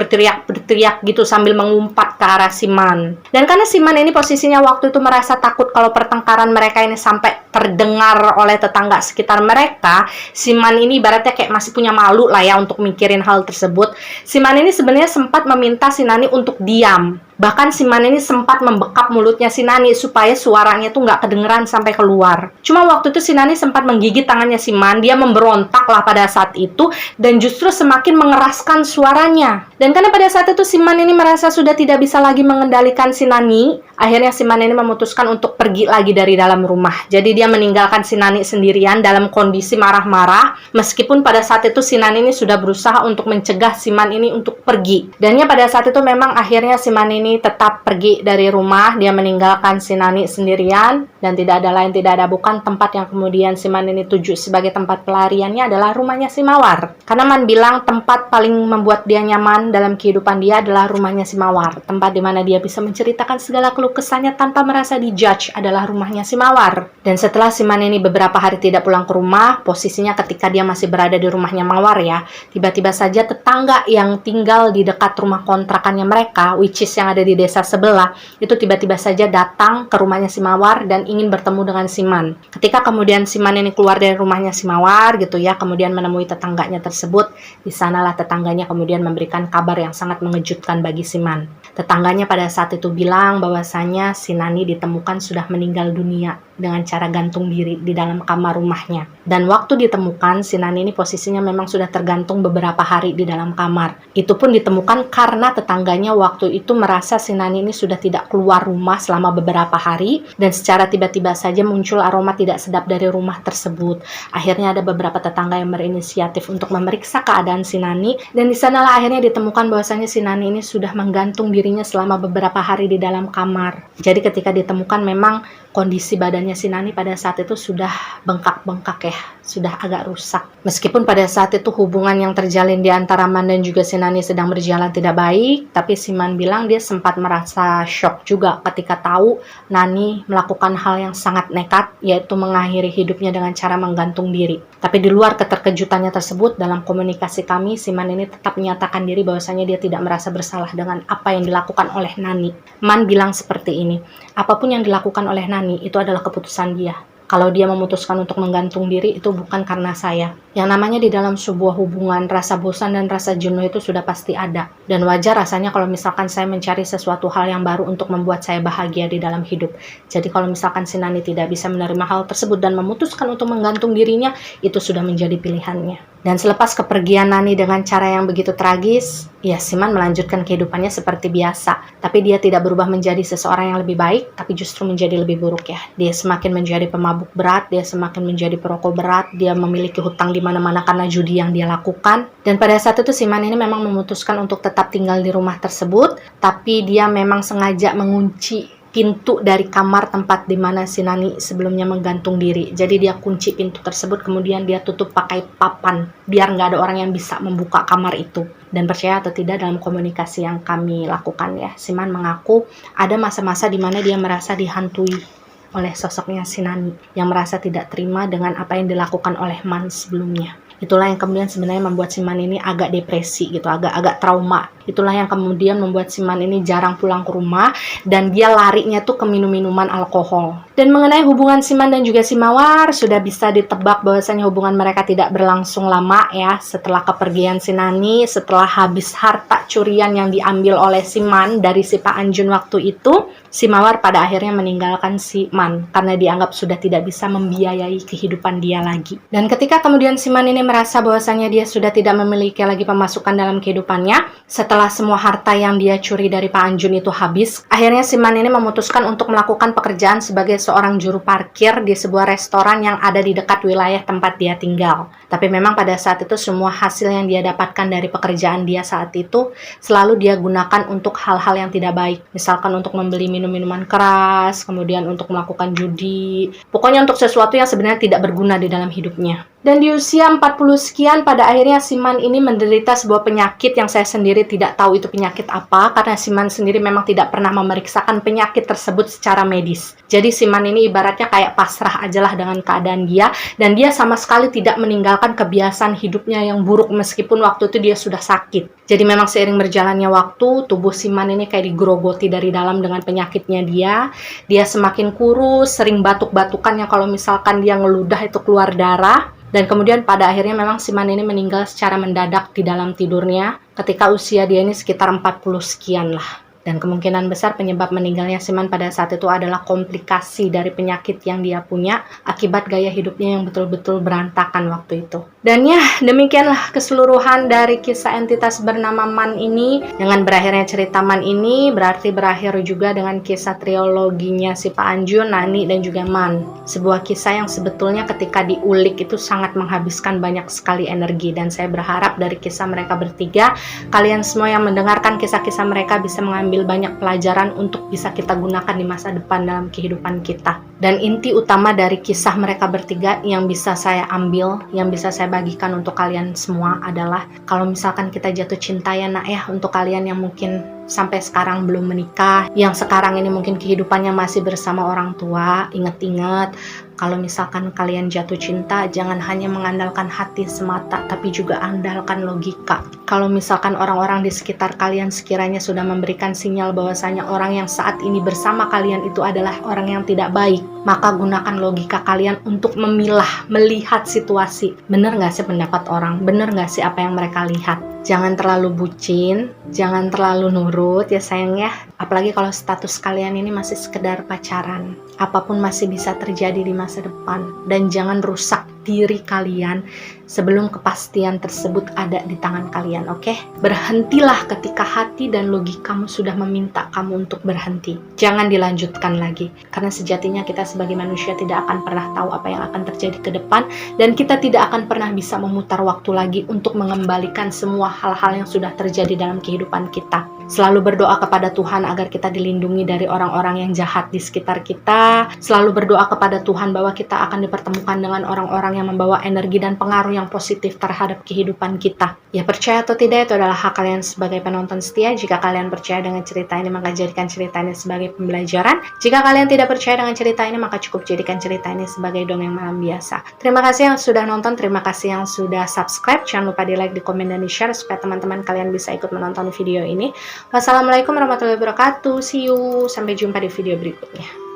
berteriak gitu sambil mengumpat ke arah si Man. Dan karena si Man ini posisinya waktu itu merasa takut kalau pertengkaran mereka ini sampai terdengar oleh tetangga sekitar mereka, si Man ini ibaratnya kayak masih punya malu lah ya untuk mikirin hal tersebut. Si Man ini sebenarnya sempat meminta si Nani untuk diam. Bahkan si Man ini sempat membekap mulutnya si Nani supaya suaranya tuh nggak kedengeran sampai keluar. Cuma waktu itu si Nani sempat menggigit tangannya si Man, dia memberontak lah pada saat itu dan justru semakin mengeraskan suaranya. Dan karena pada saat itu si Man ini merasa sudah tidak bisa lagi mengendalikan si Nani, akhirnya si Man ini memutuskan untuk pergi lagi dari dalam rumah. Jadi dia meninggalkan si Nani sendirian dalam kondisi marah-marah, meskipun pada saat itu si Nani ini sudah berusaha untuk mencegah si Man ini untuk pergi. Dan ya pada saat itu memang akhirnya si Man ini tetap pergi dari rumah, dia meninggalkan si Nani sendirian, dan tidak ada lain tidak ada bukan tempat yang kemudian si Man ini tuju sebagai tempat pelariannya adalah rumahnya si Mawar. Karena Man bilang tempat paling membuat dia nyaman dalam kehidupan dia adalah rumahnya si Mawar. Tempat di mana dia bisa menceritakan segala keluh kesahnya tanpa merasa dijudge adalah rumahnya si Mawar. Dan setelah si Man ini beberapa hari tidak pulang ke rumah, posisinya ketika dia masih berada di rumahnya Mawar ya, tiba-tiba saja tetangga yang tinggal di dekat rumah kontrakannya mereka, which is yang ada di desa sebelah, itu tiba-tiba saja datang ke rumahnya si Mawar dan ingin bertemu dengan si Man. Ketika kemudian si Man ini keluar dari rumahnya si Mawar gitu ya, kemudian menemui tetangganya tersebut, di sanalah tetangganya kemudian memberikan kabar yang sangat mengejutkan bagi si Man. Tetangganya pada saat itu bilang bahwasanya si Nani ditemukan sudah meninggal dunia dengan cara gantung diri di dalam kamar rumahnya. Dan waktu ditemukan, si Nani ini posisinya memang sudah tergantung beberapa hari di dalam kamar. Itu pun ditemukan karena tetangganya waktu itu merasa si Nani ini sudah tidak keluar rumah selama beberapa hari, dan secara tiba-tiba saja muncul aroma tidak sedap dari rumah tersebut. Akhirnya ada beberapa tetangga yang berinisiatif untuk memeriksa keadaan si Nani, dan di sanalah akhirnya ditemukan bahwasanya si Nani ini sudah menggantung dirinya selama beberapa hari di dalam kamar. Jadi ketika ditemukan memang kondisi badannya si Nani pada saat itu sudah bengkak-bengkak ya, sudah agak rusak. Meskipun pada saat itu hubungan yang terjalin di antara Man dan juga si Nani sedang berjalan tidak baik, tapi si Man bilang dia sempat merasa shock juga ketika tahu Nani melakukan hal yang sangat nekat, yaitu mengakhiri hidupnya dengan cara menggantung diri. Tapi di luar keterkejutannya tersebut, dalam komunikasi kami, si Man ini tetap menyatakan diri bahwasanya dia tidak merasa bersalah dengan apa yang dilakukan oleh Nani. Man bilang seperti ini, apapun yang dilakukan oleh Nani itu adalah keputusan dia. Kalau dia memutuskan untuk menggantung diri, itu bukan karena saya. Yang namanya di dalam sebuah hubungan, rasa bosan dan rasa jenuh itu sudah pasti ada. Dan wajar rasanya kalau misalkan saya mencari sesuatu hal yang baru untuk membuat saya bahagia di dalam hidup. Jadi kalau misalkan si Nani tidak bisa menerima hal tersebut dan memutuskan untuk menggantung dirinya, itu sudah menjadi pilihannya. Dan selepas kepergian Nani dengan cara yang begitu tragis, ya si Man melanjutkan kehidupannya seperti biasa. Tapi dia tidak berubah menjadi seseorang yang lebih baik, tapi justru menjadi lebih buruk ya. Dia semakin menjadi pemabuk berat, dia semakin menjadi perokok berat, dia memiliki hutang di mana-mana karena judi yang dia lakukan. Dan pada saat itu si Man ini memang memutuskan untuk tetap tinggal di rumah tersebut, tapi dia memang sengaja mengunci pintu dari kamar tempat di mana si Nani sebelumnya menggantung diri. Jadi dia kunci pintu tersebut, kemudian dia tutup pakai papan biar nggak ada orang yang bisa membuka kamar itu. Dan percaya atau tidak, dalam komunikasi yang kami lakukan ya, si Man mengaku ada masa-masa di mana dia merasa dihantui oleh sosoknya si Nani, yang merasa tidak terima dengan apa yang dilakukan oleh Man sebelumnya. Itulah yang kemudian sebenarnya membuat si Man ini agak depresi gitu, agak trauma. Itulah yang kemudian membuat si Man ini jarang pulang ke rumah, dan dia larinya tuh ke minum-minuman alkohol. Dan mengenai hubungan si Man dan juga si Mawar, sudah bisa ditebak bahwasanya hubungan mereka tidak berlangsung lama ya. Setelah kepergian si Nani, setelah habis harta curian yang diambil oleh si Man dari si Pak Anjun waktu itu, si Mawar pada akhirnya meninggalkan si Man karena dianggap sudah tidak bisa membiayai kehidupan dia lagi. Dan ketika kemudian si Man ini merasa bahwasanya dia sudah tidak memiliki lagi pemasukan dalam kehidupannya, setelah semua harta yang dia curi dari Pak Anjun itu habis, akhirnya si Man ini memutuskan untuk melakukan pekerjaan sebagai seorang juru parkir di sebuah restoran yang ada di dekat wilayah tempat dia tinggal. Tapi memang pada saat itu semua hasil yang dia dapatkan dari pekerjaan dia saat itu selalu dia gunakan untuk hal-hal yang tidak baik. Misalkan untuk membeli minum-minuman keras, kemudian untuk melakukan judi, pokoknya untuk sesuatu yang sebenarnya tidak berguna di dalam hidupnya. Dan di usia 40 sekian, pada akhirnya si Man ini menderita sebuah penyakit yang saya sendiri tidak tahu itu penyakit apa, karena si Man sendiri memang tidak pernah memeriksakan penyakit tersebut secara medis. Jadi si Man ini ibaratnya kayak pasrah aja lah dengan keadaan dia, dan dia sama sekali tidak meninggalkan kebiasaan hidupnya yang buruk meskipun waktu itu dia sudah sakit. Jadi memang seiring berjalannya waktu, tubuh si Man ini kayak digerogoti dari dalam dengan penyakitnya dia. Dia semakin kurus, sering batuk-batukannya kalau misalkan dia ngeludah itu keluar darah. Dan kemudian pada akhirnya memang si Man ini meninggal secara mendadak di dalam tidurnya ketika usia dia ini sekitar 40 sekian lah. Dan kemungkinan besar penyebab meninggalnya si Man pada saat itu adalah komplikasi dari penyakit yang dia punya akibat gaya hidupnya yang betul-betul berantakan waktu itu. Dan ya, demikianlah keseluruhan dari kisah entitas bernama Man ini. Dengan berakhirnya cerita Man ini berarti berakhir juga dengan kisah triloginya si Pak Anjun, Nani, dan juga Man. Sebuah kisah yang sebetulnya ketika diulik itu sangat menghabiskan banyak sekali energi, dan saya berharap dari kisah mereka bertiga, kalian semua yang mendengarkan kisah-kisah mereka bisa mengambil banyak pelajaran untuk bisa kita gunakan di masa depan dalam kehidupan kita. Dan inti utama dari kisah mereka bertiga yang bisa saya ambil, yang bisa saya bagikan untuk kalian semua adalah kalau misalkan kita jatuh cinta ya nak ya, untuk kalian yang mungkin sampai sekarang belum menikah, yang sekarang ini mungkin kehidupannya masih bersama orang tua, ingat-ingat kalau misalkan kalian jatuh cinta, jangan hanya mengandalkan hati semata, tapi juga andalkan logika. Kalau misalkan orang-orang di sekitar kalian sekiranya sudah memberikan sinyal bahwasanya orang yang saat ini bersama kalian itu adalah orang yang tidak baik, maka gunakan logika kalian untuk memilah, melihat situasi. Bener gak sih pendapat orang? Bener gak sih apa yang mereka lihat? Jangan terlalu bucin, jangan terlalu nurut ya sayang ya. Apalagi kalau status kalian ini masih sekedar pacaran. Apapun masih bisa terjadi di masa depan. Dan jangan rusak diri kalian sebelum kepastian tersebut ada di tangan kalian, oke? Berhentilah ketika hati dan logikamu sudah meminta kamu untuk berhenti. Jangan dilanjutkan lagi. Karena sejatinya kita sebagai manusia tidak akan pernah tahu apa yang akan terjadi ke depan. Dan kita tidak akan pernah bisa memutar waktu lagi untuk mengembalikan semua hal-hal yang sudah terjadi dalam kehidupan kita. Selalu berdoa kepada Tuhan agar kita dilindungi dari orang-orang yang jahat di sekitar kita. Selalu berdoa kepada Tuhan bahwa kita akan dipertemukan dengan orang-orang yang membawa energi dan pengaruh yang positif terhadap kehidupan kita. Ya, percaya atau tidak itu adalah hak kalian sebagai penonton setia. Jika kalian percaya dengan cerita ini, maka jadikan cerita ini sebagai pembelajaran. Jika kalian tidak percaya dengan cerita ini, maka cukup jadikan cerita ini sebagai dongeng malam biasa. Terima kasih yang sudah nonton, terima kasih yang sudah subscribe. Jangan lupa di like, di komen, dan di share supaya teman-teman kalian bisa ikut menonton video ini. Wassalamualaikum warahmatullahi wabarakatuh. See you. Sampai jumpa di video berikutnya.